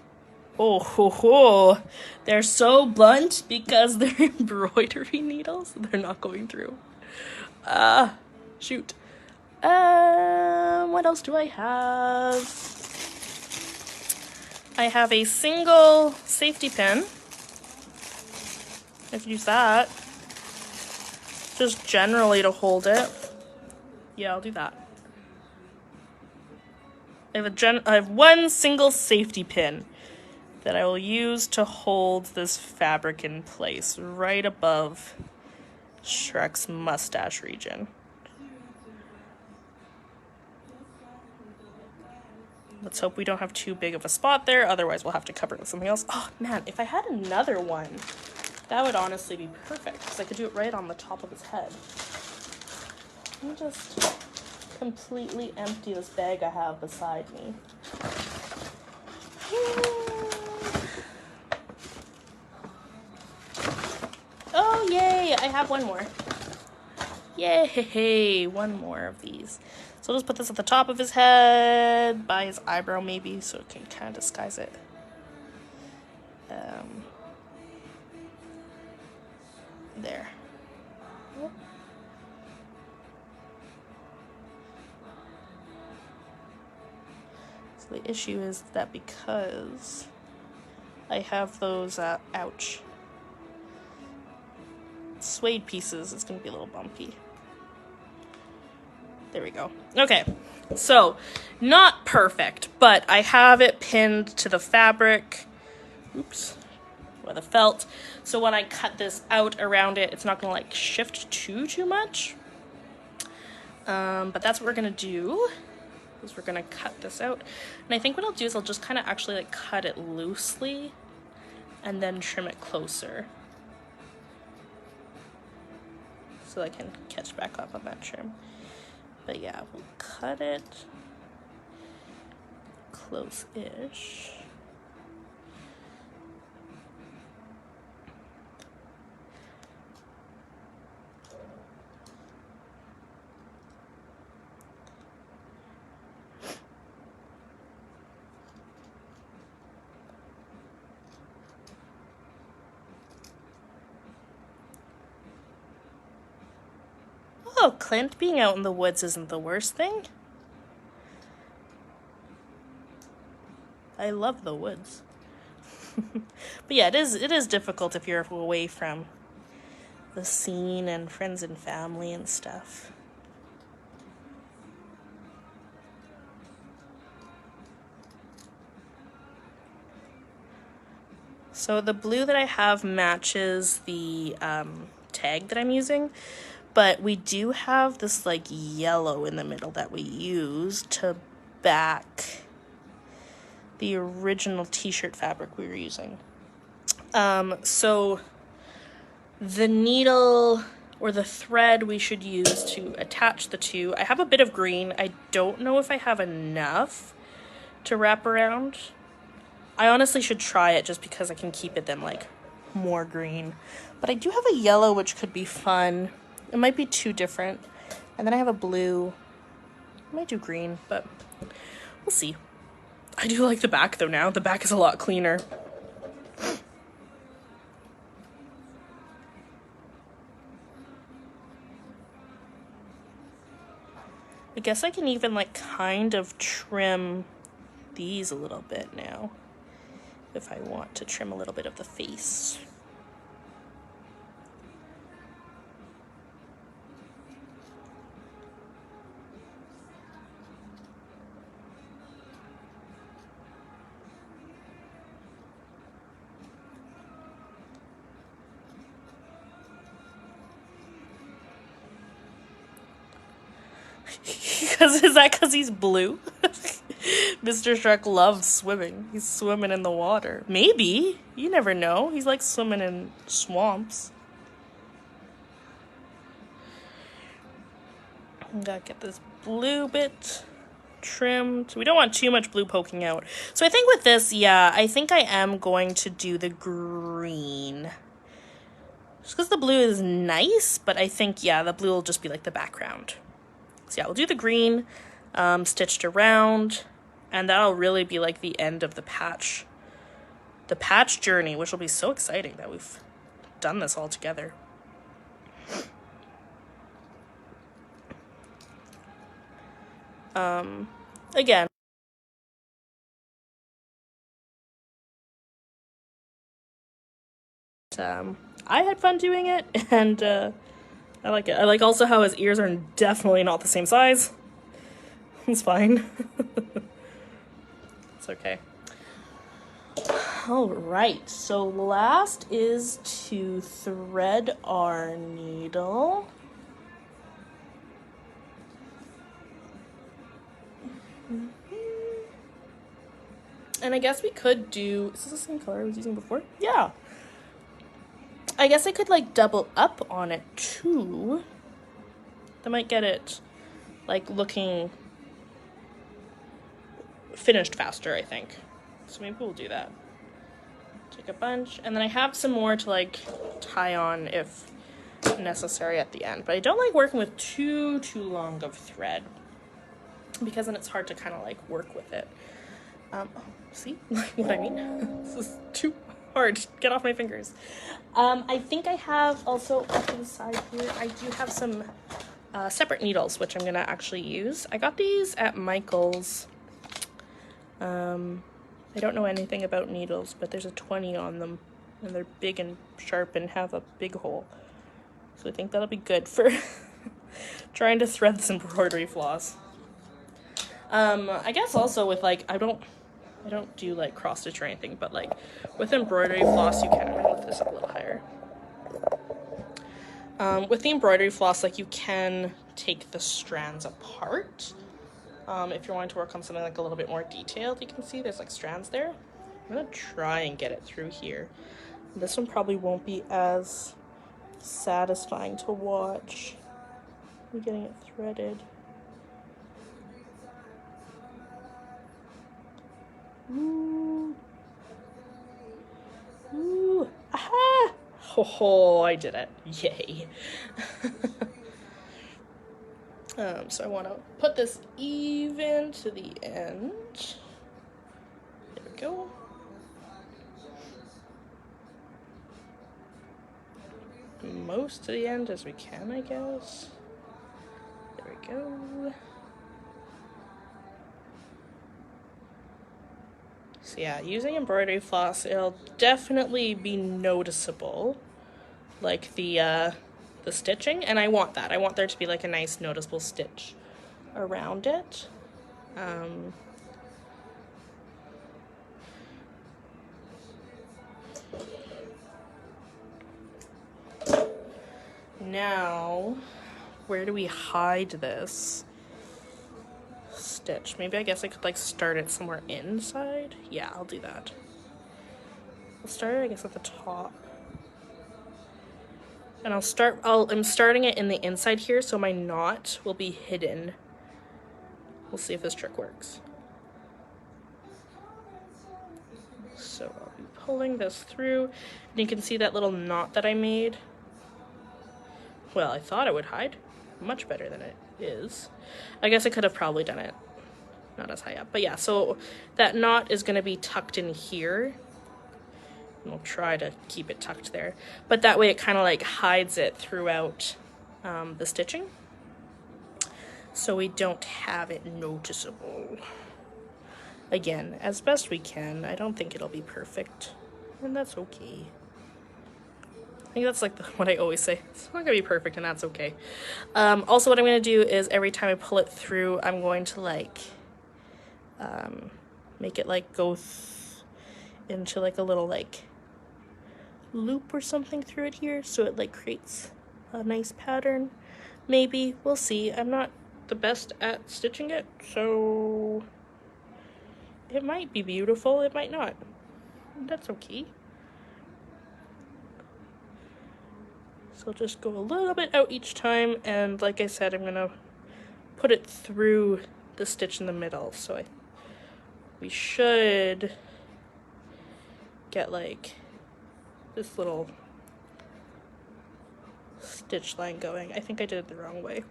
oh ho ho, they're so blunt because they're embroidery needles. They're not going through. Shoot. What else do I have? I have a single safety pin. I could use that. Just generally to hold it. Yeah, I'll do that. I have one single safety pin that I will use to hold this fabric in place right above Shrek's mustache region. Let's hope we don't have too big of a spot there, otherwise we'll have to cover it with something else. Oh man, if I had another one, that would honestly be perfect, because I could do it right on the top of his head. Let me just completely empty this bag I have beside me. Oh yay, I have one more. Yay, one more of these. So I'll just put this at the top of his head, by his eyebrow maybe, so it can kind of disguise it. There. So the issue is that because I have those, ouch, suede pieces, it's going to be a little bumpy. There we go. Okay, so not perfect, but I have it pinned to the fabric. Oops, or the felt. So when I cut this out around it, it's not gonna like shift too much. But that's what we're gonna do, is we're gonna cut this out. And I think what I'll do is I'll just kind of actually like cut it loosely and then trim it closer, so I can catch back up on that trim. But yeah, we'll cut it close-ish. Oh, Clint, being out in the woods isn't the worst thing. I love the woods. But yeah, it is difficult if you're away from the scene and friends and family and stuff. So the blue that I have matches the tag that I'm using. But we do have this like yellow in the middle that we use to back the original t-shirt fabric we were using. So the needle or the thread we should use to attach the two, I have a bit of green. I don't know if I have enough to wrap around. I honestly should try it just because I can keep it then like more green. But I do have a yellow which could be fun. It might be too different. And then I have a blue. I might do green, but we'll see. I do like the back though now. The back is a lot cleaner. I guess I can even like kind of trim these a little bit now if I want to trim a little bit of the face. Is that because he's blue? Mr. Shrek loves swimming. He's swimming in the water. Maybe. You never know. He's like swimming in swamps. I gotta get this blue bit trimmed. We don't want too much blue poking out. So I think with this, yeah, I think I am going to do the green. Just because the blue is nice, but I think, yeah, the blue will just be like the background. So yeah, we'll do the green, stitched around, and that'll really be like the end of the patch journey, which will be so exciting that we've done this all together. Again, I had fun doing it, and I like it. I like also how his ears are definitely not the same size. It's fine. It's okay. All right, so last is to thread our needle. And I guess we could do, is this the same color I was using before? Yeah. I guess I could like double up on it too. That might get it like looking finished faster, I think. So maybe we'll do that. Take a bunch, and then I have some more to like tie on if necessary at the end. But I don't like working with too long of thread because then it's hard to kind of like work with it. See what I mean? This is too hard. Get off my fingers. I think I have also off to the side here, I do have some separate needles, which I'm gonna actually use. I got these at Michael's. I don't know anything about needles, but there's a 20 on them, and they're big and sharp and have a big hole. So I think that'll be good for trying to thread this embroidery floss. I guess also with like, I don't do like cross stitch or anything, but like with embroidery floss, you can, I'm gonna lift this up a little higher. With the embroidery floss, like you can take the strands apart. If you're wanting to work on something like a little bit more detailed, you can see there's like strands there. I'm gonna try and get it through here. This one probably won't be as satisfying to watch. I'm getting it threaded. Ooh. Ooh. Aha! Oh, I did it. Yay. So I want to put this even to the end. There we go. Most to the end as we can, I guess. There we go. So yeah, using embroidery floss, it'll definitely be noticeable, like the stitching, and I want that. I want there to be like a nice noticeable stitch around it. Now, where do we hide this stitch? Maybe I guess I could like start it somewhere inside. Yeah, I'll do that. I'll start it, I guess, at the top. And I'm starting it in the inside here, so my knot will be hidden. We'll see if this trick works. So I'll be pulling this through, and you can see that little knot that I made. Well, I thought it would hide much better than it is. I guess I could have probably done it not as high up, but yeah, so that knot is going to be tucked in here. And we'll try to keep it tucked there, but that way it kind of like hides it throughout the stitching, so we don't have it noticeable. Again, as best we can. I don't think it'll be perfect, and that's okay. I think that's like what I always say. It's not gonna be perfect, and that's okay. Also, what I'm gonna do is every time I pull it through, I'm going to like make it like go into like a little like loop or something through it here, so it like creates a nice pattern. Maybe, we'll see. I'm not the best at stitching it, so it might be beautiful, it might not. That's okay. So just go a little bit out each time, and like I said, I'm gonna put it through the stitch in the middle, so we should get like this little stitch line going. I think I did it the wrong way.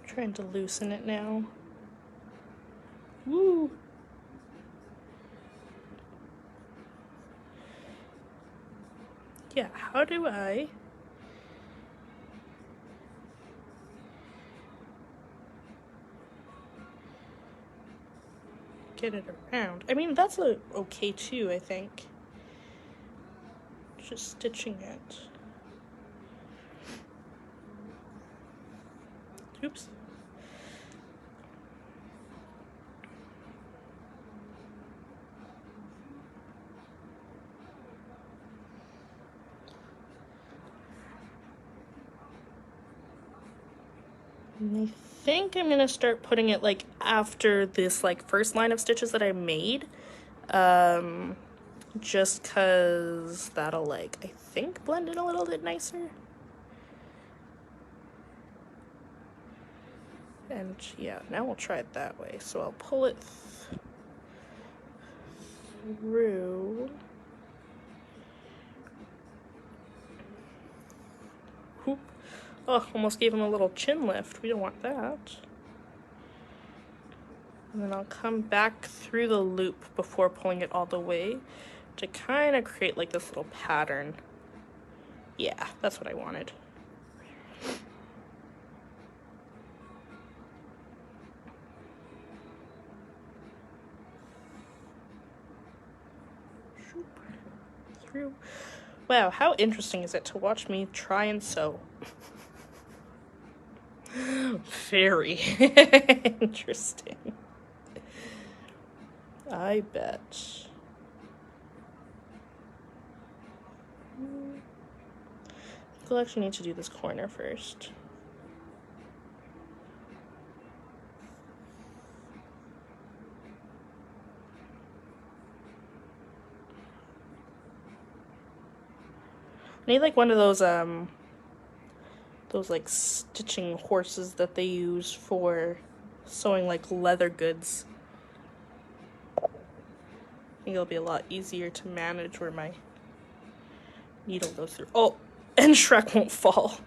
Trying to loosen it now. Woo! Yeah, how do I get it around? I mean, that's okay too, I think. Just stitching it. Oops. And I think I'm gonna start putting it like after this like first line of stitches that I made, just cause that'll like, I think, blend in a little bit nicer. And yeah, now we'll try it that way. So I'll pull it through. Whoop. Oh, almost gave him a little chin lift. We don't want that. And then I'll come back through the loop before pulling it all the way to kind of create like this little pattern. Yeah, that's what I wanted. Through. Wow, how interesting is it to watch me try and sew? Very interesting. I bet. We'll actually need to do this corner first. I need like one of those like stitching horses that they use for sewing like leather goods. I think it'll be a lot easier to manage where my needle goes through. Oh, and Shrek won't fall.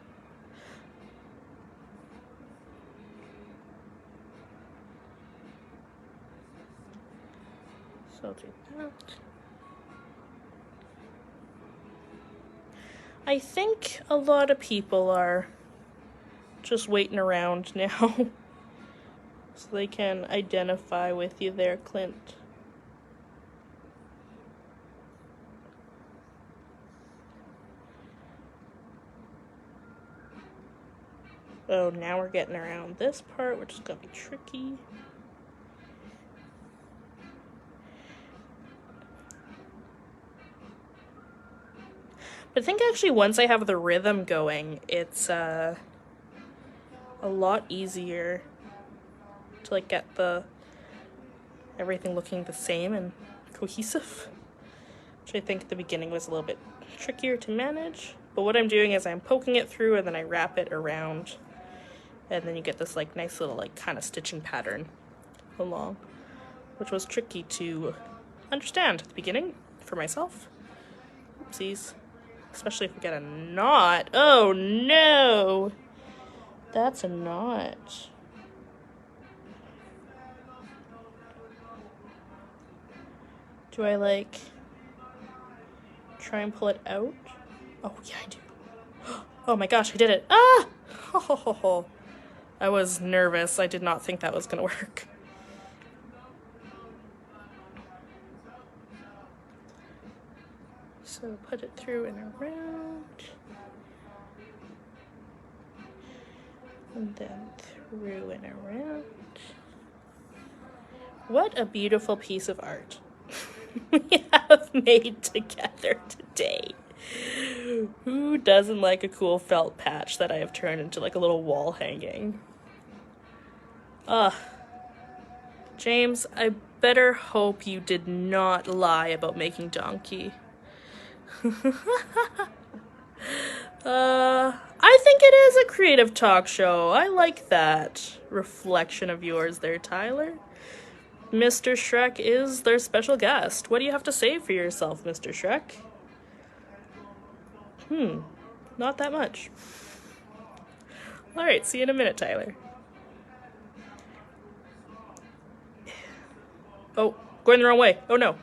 So I'll do that. I think a lot of people are just waiting around now so they can identify with you there, Clint. Oh, now we're getting around this part, which is gonna be tricky. But I think actually once I have the rhythm going, it's a lot easier to like get everything looking the same and cohesive, which I think at the beginning was a little bit trickier to manage. But what I'm doing is I'm poking it through and then I wrap it around, and then you get this like nice little like kind of stitching pattern along, which was tricky to understand at the beginning for myself. Oopsies. Especially if we get a knot. Oh no! That's a knot. Do I like try and pull it out? Oh yeah, I do. Oh my gosh, I did it. Ah! Oh, I was nervous. I did not think that was gonna work. So put it through and around. And then through and around. What a beautiful piece of art we have made together today. Who doesn't like a cool felt patch that I have turned into like a little wall hanging? James, I better hope you did not lie about making donkey. I think it is a creative talk show. I like that reflection of yours there, Tyler. Mr. Shrek is their special guest. What do you have to say for yourself, Mr. Shrek? Not that much. Alright, see you in a minute, Tyler. Oh, going the wrong way. Oh no.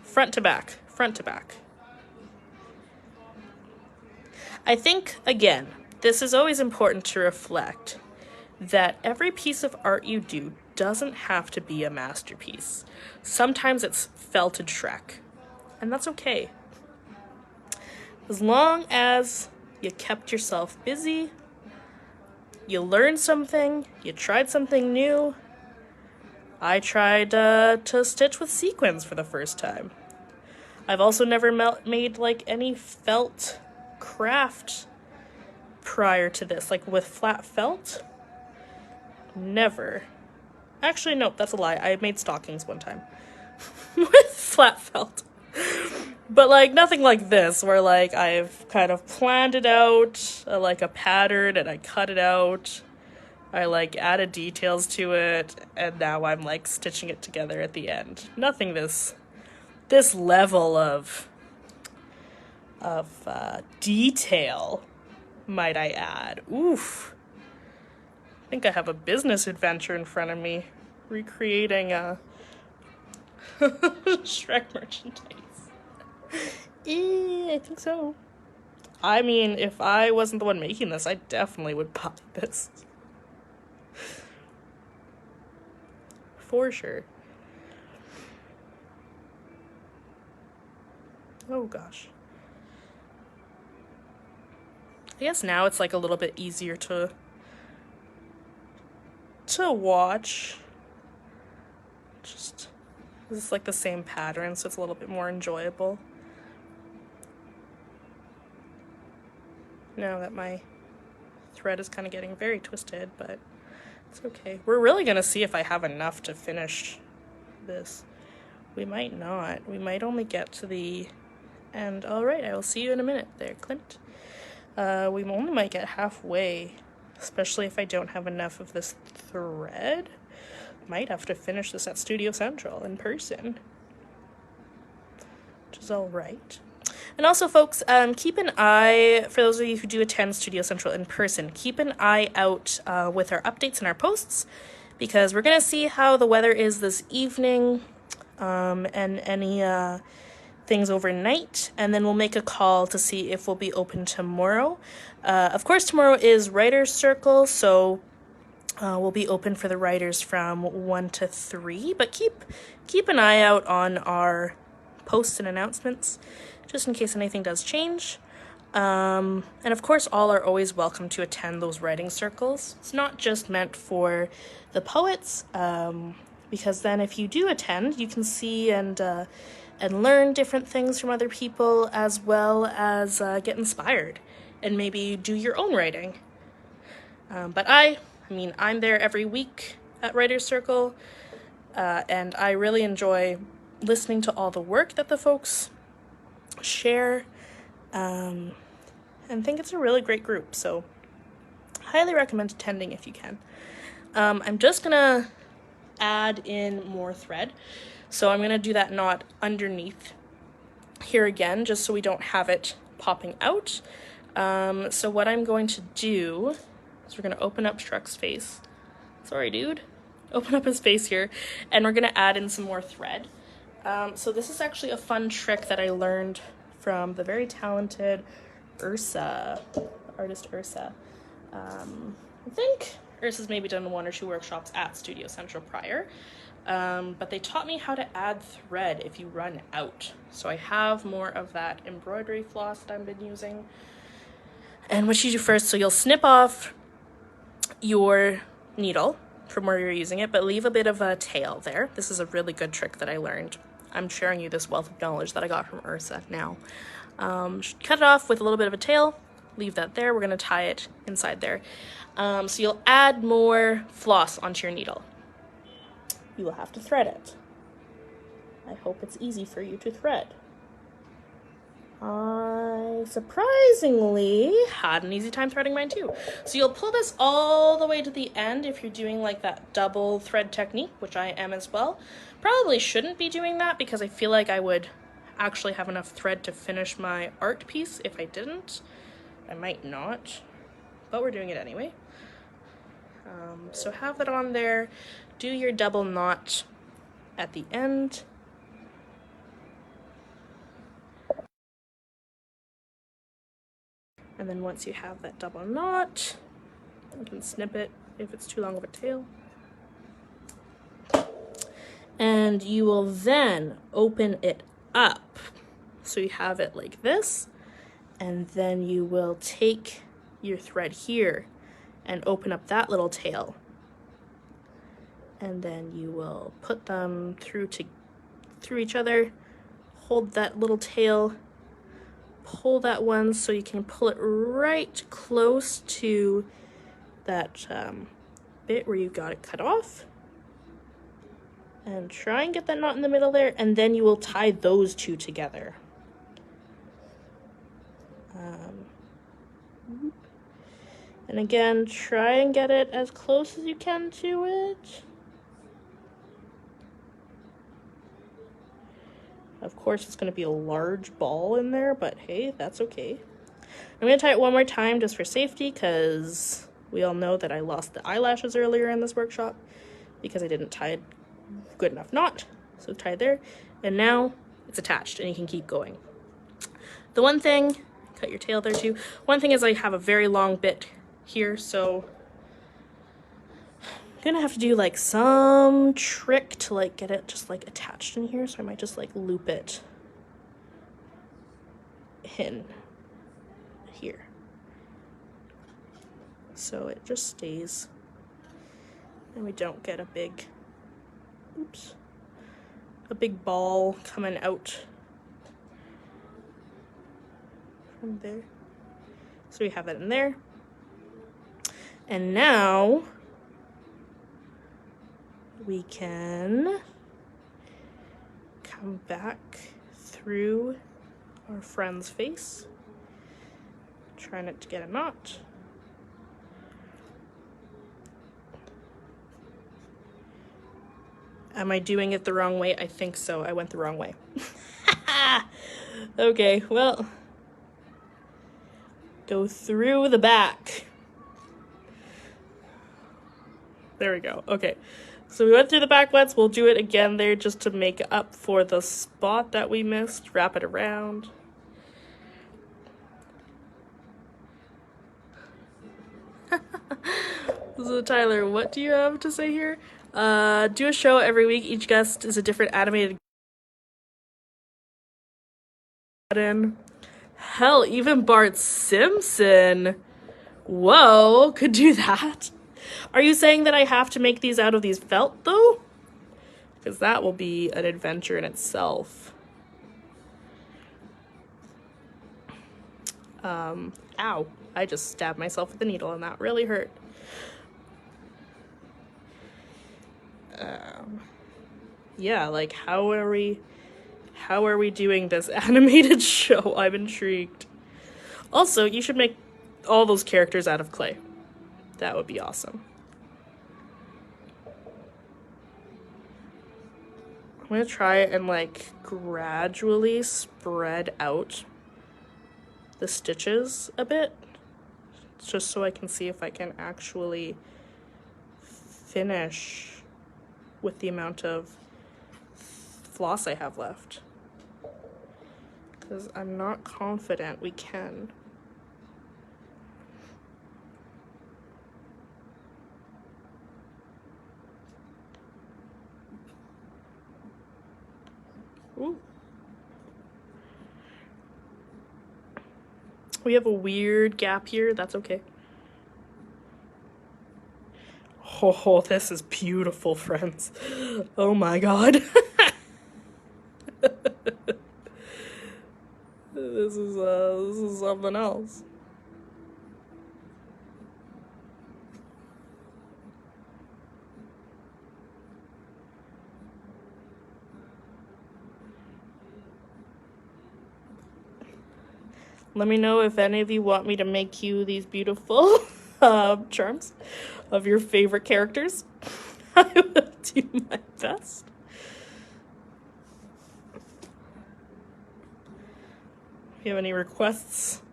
Front to back. Front to back. I think, again, this is always important to reflect that every piece of art you do doesn't have to be a masterpiece. Sometimes it's felted Shrek, and that's okay. As long as you kept yourself busy, you learned something, you tried something new. I tried to stitch with sequins for the first time. I've also never made like any felt craft prior to this, like with flat felt. Never. Actually, no, that's a lie. I made stockings one time with flat felt. But like nothing like this, where like I've kind of planned it out, like a pattern, and I cut it out. I like added details to it, and now I'm like stitching it together at the end. Nothing this level of detail, might I add. Oof. I think I have a business adventure in front of me, recreating Shrek merchandise. I think so. I mean, if I wasn't the one making this, I definitely would buy this. For sure. Oh gosh. I guess now it's like a little bit easier to watch. Just, this is like the same pattern, so it's a little bit more enjoyable. Now that my thread is kind of getting very twisted, but it's okay. We're really gonna see if I have enough to finish this. We might not. We might only get to the end. All right, I will see you in a minute there, Clint. We only might get halfway, especially if I don't have enough of this thread. Might have to finish this at Studio Central in person, which is all right. And also, folks, keep an eye, for those of you who do attend Studio Central in person, keep an eye out with our updates and our posts, because we're going to see how the weather is this evening, and any things overnight, and then we'll make a call to see if we'll be open tomorrow. Of course, tomorrow is Writer's Circle, so we'll be open for the writers from 1 to 3, but keep an eye out on our posts and announcements, just in case anything does change. And of course, all are always welcome to attend those writing circles. It's not just meant for the poets, because then if you do attend, you can see and learn different things from other people, as well as get inspired and maybe do your own writing. But I mean, I'm there every week at Writer's Circle, and I really enjoy listening to all the work that the folks share, and think it's a really great group, so highly recommend attending if you can. I'm just gonna add in more thread, so I'm gonna do that knot underneath here again, just so we don't have it popping out. So what I'm going to do is we're gonna open up Shrek's face. Sorry, dude. Open up his face here, and we're gonna add in some more thread. So this is actually a fun trick that I learned from the very talented Ursa, artist Ursa. I think Ursa's maybe done 1 or 2 workshops at Studio Central prior, but they taught me how to add thread if you run out. So I have more of that embroidery floss that I've been using. And what you do first, so you'll snip off your needle from where you're using it, but leave a bit of a tail there. This is a really good trick that I learned. I'm sharing you this wealth of knowledge that I got from Ursa now. Cut it off with a little bit of a tail, leave that there. We're gonna tie it inside there. So you'll add more floss onto your needle. You will have to thread it. I hope it's easy for you to thread. I surprisingly had an easy time threading mine too. So you'll pull this all the way to the end if you're doing like that double thread technique, which I am as well. Probably shouldn't be doing that because I feel like I would actually have enough thread to finish my art piece if I didn't. I might not, but we're doing it anyway. So have that on there. Do your double knot at the end. And then once you have that double knot, you can snip it if it's too long of a tail. And you will then open it up. So you have it like this, and then you will take your thread here and open up that little tail. And then you will put them through each other, hold that little tail, pull that one so you can pull it right close to that bit where you got it cut off. And try and get that knot in the middle there, and then you will tie those two together. And again, try and get it as close as you can to it. Of course, it's going to be a large ball in there, but hey, that's okay. I'm going to tie it one more time just for safety, because we all know that I lost the eyelashes earlier in this workshop because I didn't tie it good enough knot. So tie it there, and now it's attached and you can keep going. The one thing, cut your tail there too. One thing is I have a very long bit here, so I'm gonna have to do like some trick to like get it just like attached in here. So I might just like loop it in here, so it just stays and we don't get a big, oops, a big ball coming out from there. So we have that in there. And now we can come back through our friend's face. Try not to get a knot. Am I doing it the wrong way? I think so. I went the wrong way. Okay, well, go through the back. There we go. Okay, so we went through the back once. We'll do it again there just to make up for the spot that we missed. Wrap it around. So Tyler, what do you have to say here? Do a show every week. Each guest is a different animated garden. Hell, even Bart Simpson, whoa, could do that. Are you saying that I have to make these out of these felt though? Because that will be an adventure in itself. Ow, I just stabbed myself with the needle and that really hurt. Yeah, like how are we doing this animated show? I'm intrigued. Also, you should make all those characters out of clay. That would be awesome. I'm gonna try and like gradually spread out the stitches a bit, just so I can see if I can actually finish with the amount of floss I have left, because I'm not confident we can. Ooh. We have a weird gap here. That's okay. Oh, this is beautiful, friends. Oh my god. This is something else. Let me know if any of you want me to make you these beautiful charms of your favorite characters. I will do my best. If you have any requests,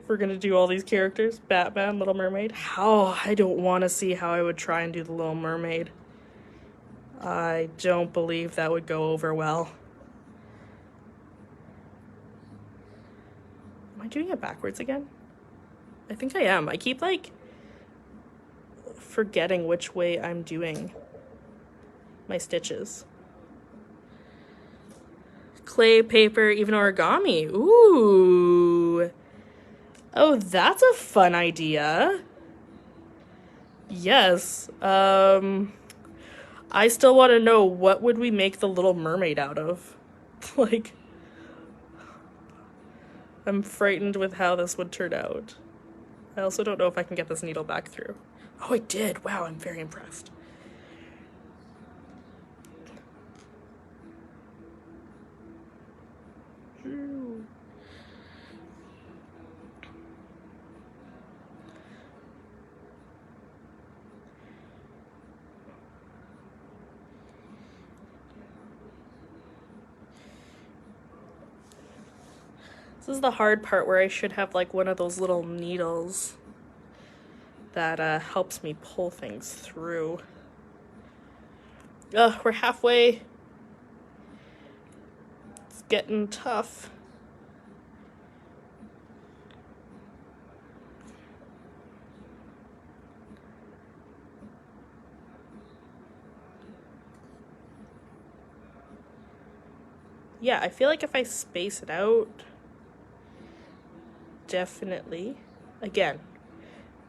we're gonna do all these characters. Batman, Little Mermaid. I don't want to see how I would try and do the Little Mermaid. I don't believe that would go over well. Am I doing it backwards again? I think I am. I keep like forgetting which way I'm doing my stitches. Clay, paper, even origami. Ooh. Oh, that's a fun idea. Yes. I still want to know, what would we make the Little Mermaid out of? Like, I'm frightened with how this would turn out. I also don't know if I can get this needle back through. Oh, I did. Wow, I'm very impressed. This is the hard part, where I should have like one of those little needles that helps me pull things through. Ugh, we're halfway. It's getting tough. Yeah, I feel like if I space it out, definitely. Again,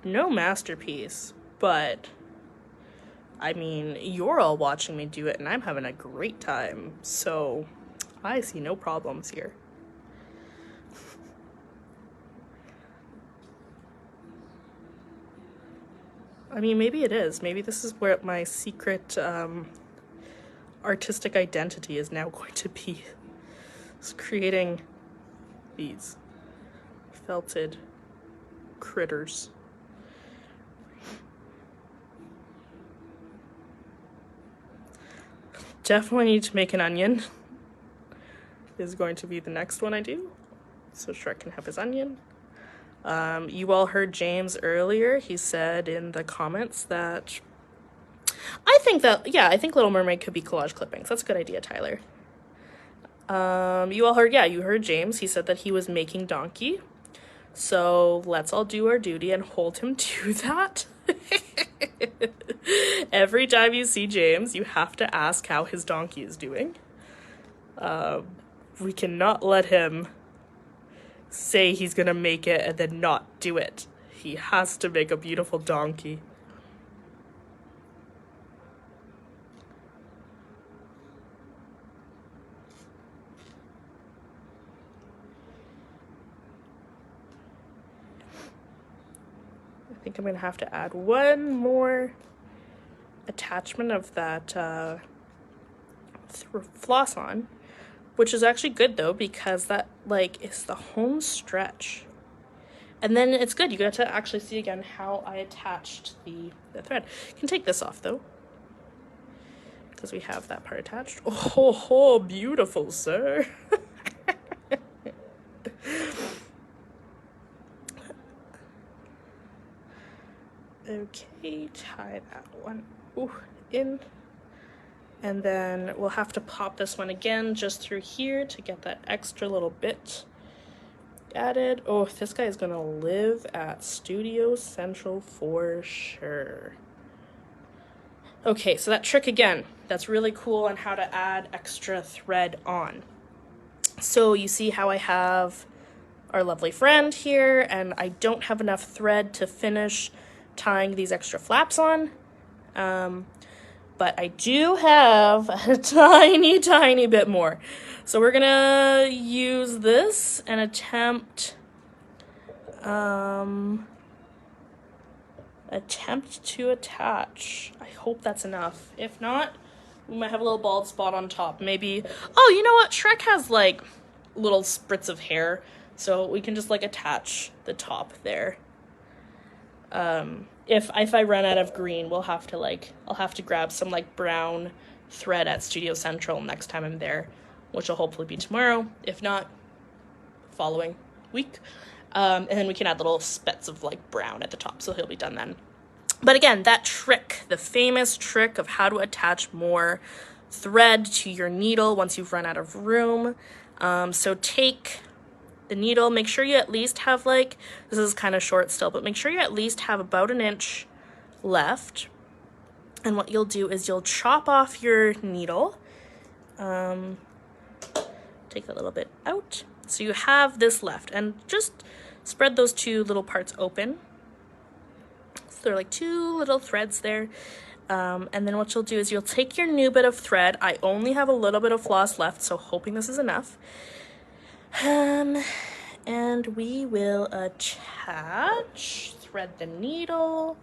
no masterpiece, but I mean, you're all watching me do it and I'm having a great time, so I see no problems here. I mean, maybe it is. Maybe this is where my secret artistic identity is now going to be. It's creating these felted critters. Definitely need to make an onion. Is going to be the next one I do, so Shrek can have his onion. You all heard James earlier. He said in the comments that I think Little Mermaid could be collage clippings. That's a good idea, Tyler. You all heard, you heard James. He said that he was making Donkey. So let's all do our duty and hold him to that. Every time you see James, you have to ask how his donkey is doing. We cannot let him say he's gonna make it and then not do it. He has to make a beautiful donkey. think I'm gonna have to add one more attachment of that floss on, which is actually good though, because that like is the home stretch. And then it's good, you get to actually see again how I attached the thread. You can take this off though, because we have that part attached. Oh, beautiful, sir. Okay, tie that one in. And then we'll have to pop this one again just through here to get that extra little bit added. Oh, this guy is gonna live at Studio Central for sure. Okay, so that trick again, that's really cool on how to add extra thread on. So you see how I have our lovely friend here, and I don't have enough thread to finish tying these extra flaps on. But I do have a tiny bit more. So we're gonna use this and attempt to attach. I hope that's enough. If not, we might have a little bald spot on top. Maybe, oh, you know what? Shrek has like little spritz of hair, so we can just like attach the top there. If I run out of green, I'll have to grab some like brown thread at Studio Central next time I'm there, which will hopefully be tomorrow, if not following week. And then we can add little specks of like brown at the top, so he'll be done then. But again, that trick, the famous trick of how to attach more thread to your needle once you've run out of room. So take the needle, make sure you at least have like, this is kind of short still, but make sure you at least have about 1 inch left. And what you'll do is you'll chop off your needle, take a little bit out, so you have this left, and just spread those two little parts open. So they're like two little threads there. And then what you'll do is you'll take your new bit of thread. I only have a little bit of floss left, so hoping this is enough. And we will attach, thread the needle.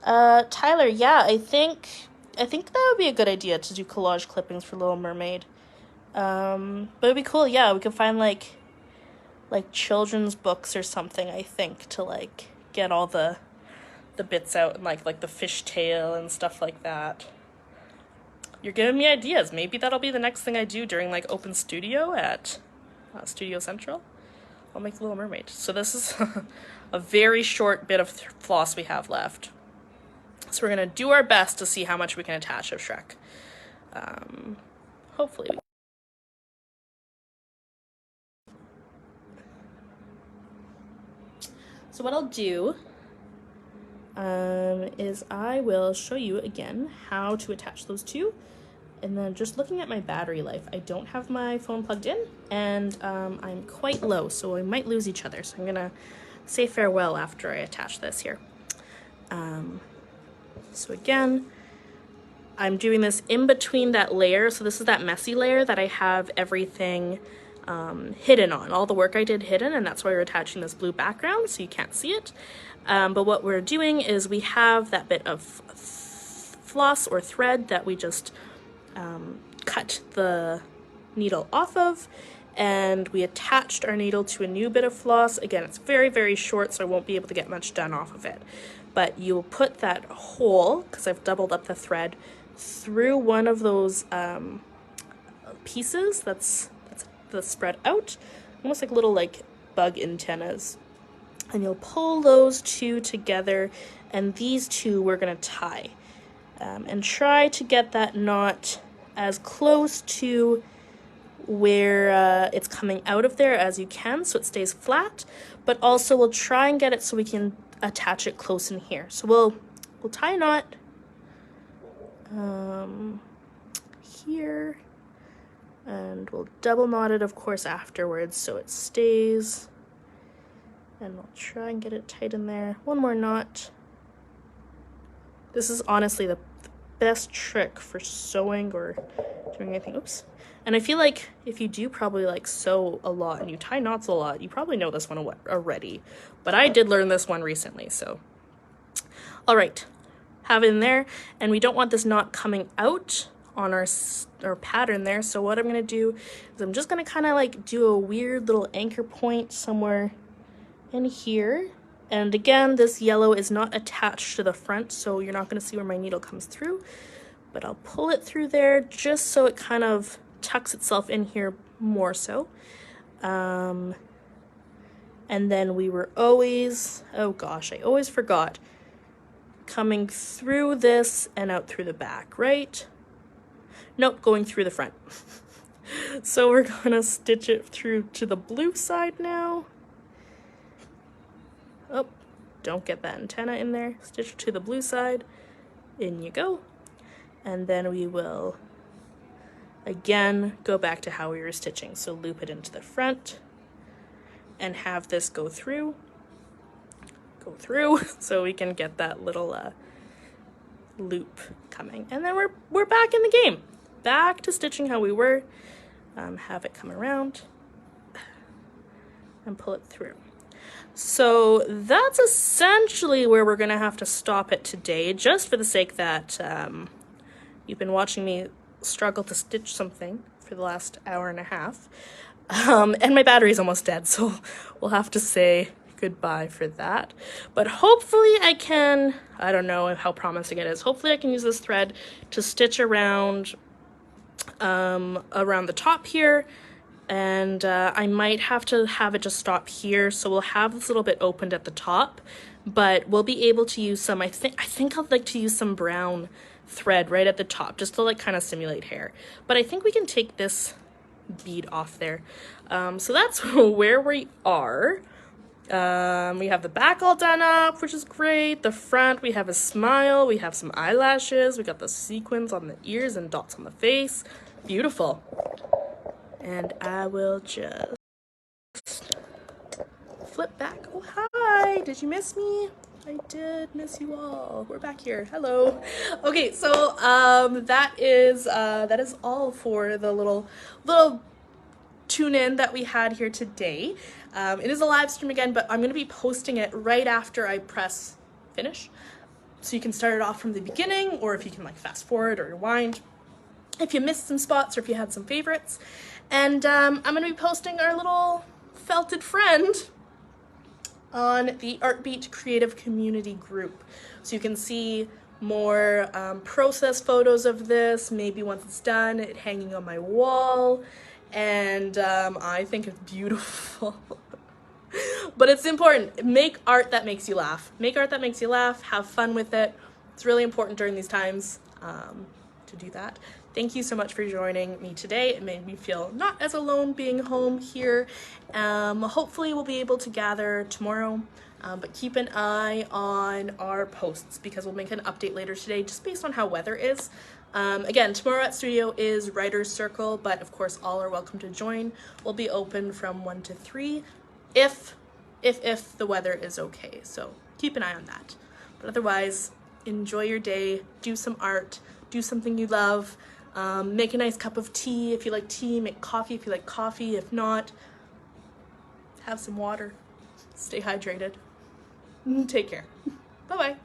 Tyler, yeah, I think that would be a good idea to do collage clippings for Little Mermaid. But it'd be cool, yeah, we could find like children's books or something, I think, to like get all the bits out, and like the fishtail and stuff like that. You're giving me ideas. Maybe that'll be the next thing I do during like Open Studio at Studio Central. I'll make the Little Mermaid. So this is a very short bit of floss we have left. So we're gonna do our best to see how much we can attach of Shrek. Hopefully. So what I'll do is I will show you again how to attach those two. And then just looking at my battery life, I don't have my phone plugged in, and I'm quite low, so I might lose each other. So I'm gonna say farewell after I attach this here. So again, I'm doing this in between that layer. So this is that messy layer that I have everything hidden on, all the work I did hidden, and that's why we're attaching this blue background so you can't see it. But what we're doing is we have that bit of floss or thread that we just cut the needle off of, and we attached our needle to a new bit of floss. Again, it's very short, so I won't be able to get much done off of it. But you'll put that hole, because I've doubled up the thread, through one of those pieces that's spread out, almost like little like bug antennas. And you'll pull those two together, and these two we're gonna tie. And try to get that knot as close to where it's coming out of there as you can, so it stays flat, but also we'll try and get it so we can attach it close in here. So we'll tie a knot here, and we'll double knot it, of course, afterwards so it stays, and we'll try and get it tight in there. One more knot. This is honestly the best trick for sewing or doing anything. Oops. And I feel like if you do probably like sew a lot and you tie knots a lot, you probably know this one already. But I did learn this one recently, so All right, have it in there, and we don't want this knot coming out on our pattern there. So what I'm gonna do is I'm just gonna kind of like do a weird little anchor point somewhere in here. And again, this yellow is not attached to the front, so you're not gonna see where my needle comes through, but I'll pull it through there just so it kind of tucks itself in here more so. And then we were always, oh gosh, I always forgot, coming through this and out through the back, right? Nope, going through the front. So we're gonna stitch it through to the blue side now. Oh, don't get that antenna in there. Stitch to the blue side. In you go. And then we will again go back to how we were stitching. So loop it into the front and have this go through so we can get that little loop coming. And then we're back in the game. Back to stitching how we were. Have it come around and pull it through. So that's essentially where we're gonna have to stop it today, just for the sake that you've been watching me struggle to stitch something for the last hour and a half. And my battery's almost dead, so we'll have to say goodbye for that. But hopefully I can, I don't know how promising it is, hopefully I can use this thread to stitch around the top here, and I might have to have it just stop here, so we'll have this little bit opened at the top, but we'll be able to use some, I think I'd like to use some brown thread right at the top just to like kind of simulate hair, but I think we can take this bead off there. So that's where we are. We have the back all done up, which is great. The front, we have a smile, we have some eyelashes, we got the sequins on the ears and dots on the face. Beautiful. And I will just flip back. Oh, hi, did you miss me? I did miss you all. We're back here. Hello. Okay, so that is all for the little tune in that we had here today. It is a live stream again, but I'm going to be posting it right after I press finish. So you can start it off from the beginning, or if you can like fast forward or rewind if you missed some spots or if you had some favorites. And I'm going to be posting our little felted friend on the Artbeat Creative Community group. So you can see more process photos of this, maybe once it's done, it hanging on my wall. And I think it's beautiful. But it's important. Make art that makes you laugh. Make art that makes you laugh. Have fun with it. It's really important during these times to do that. Thank you so much for joining me today. It made me feel not as alone being home here. Hopefully we'll be able to gather tomorrow, but keep an eye on our posts because we'll make an update later today just based on how weather is. Again, tomorrow at studio is Writer's Circle, but of course all are welcome to join. We'll be open from 1 to 3 if the weather is okay. So keep an eye on that. But otherwise, enjoy your day, do some art, do something you love, make a nice cup of tea if you like tea, make coffee if you like coffee. If not, have some water, stay hydrated. Take care. Bye-bye.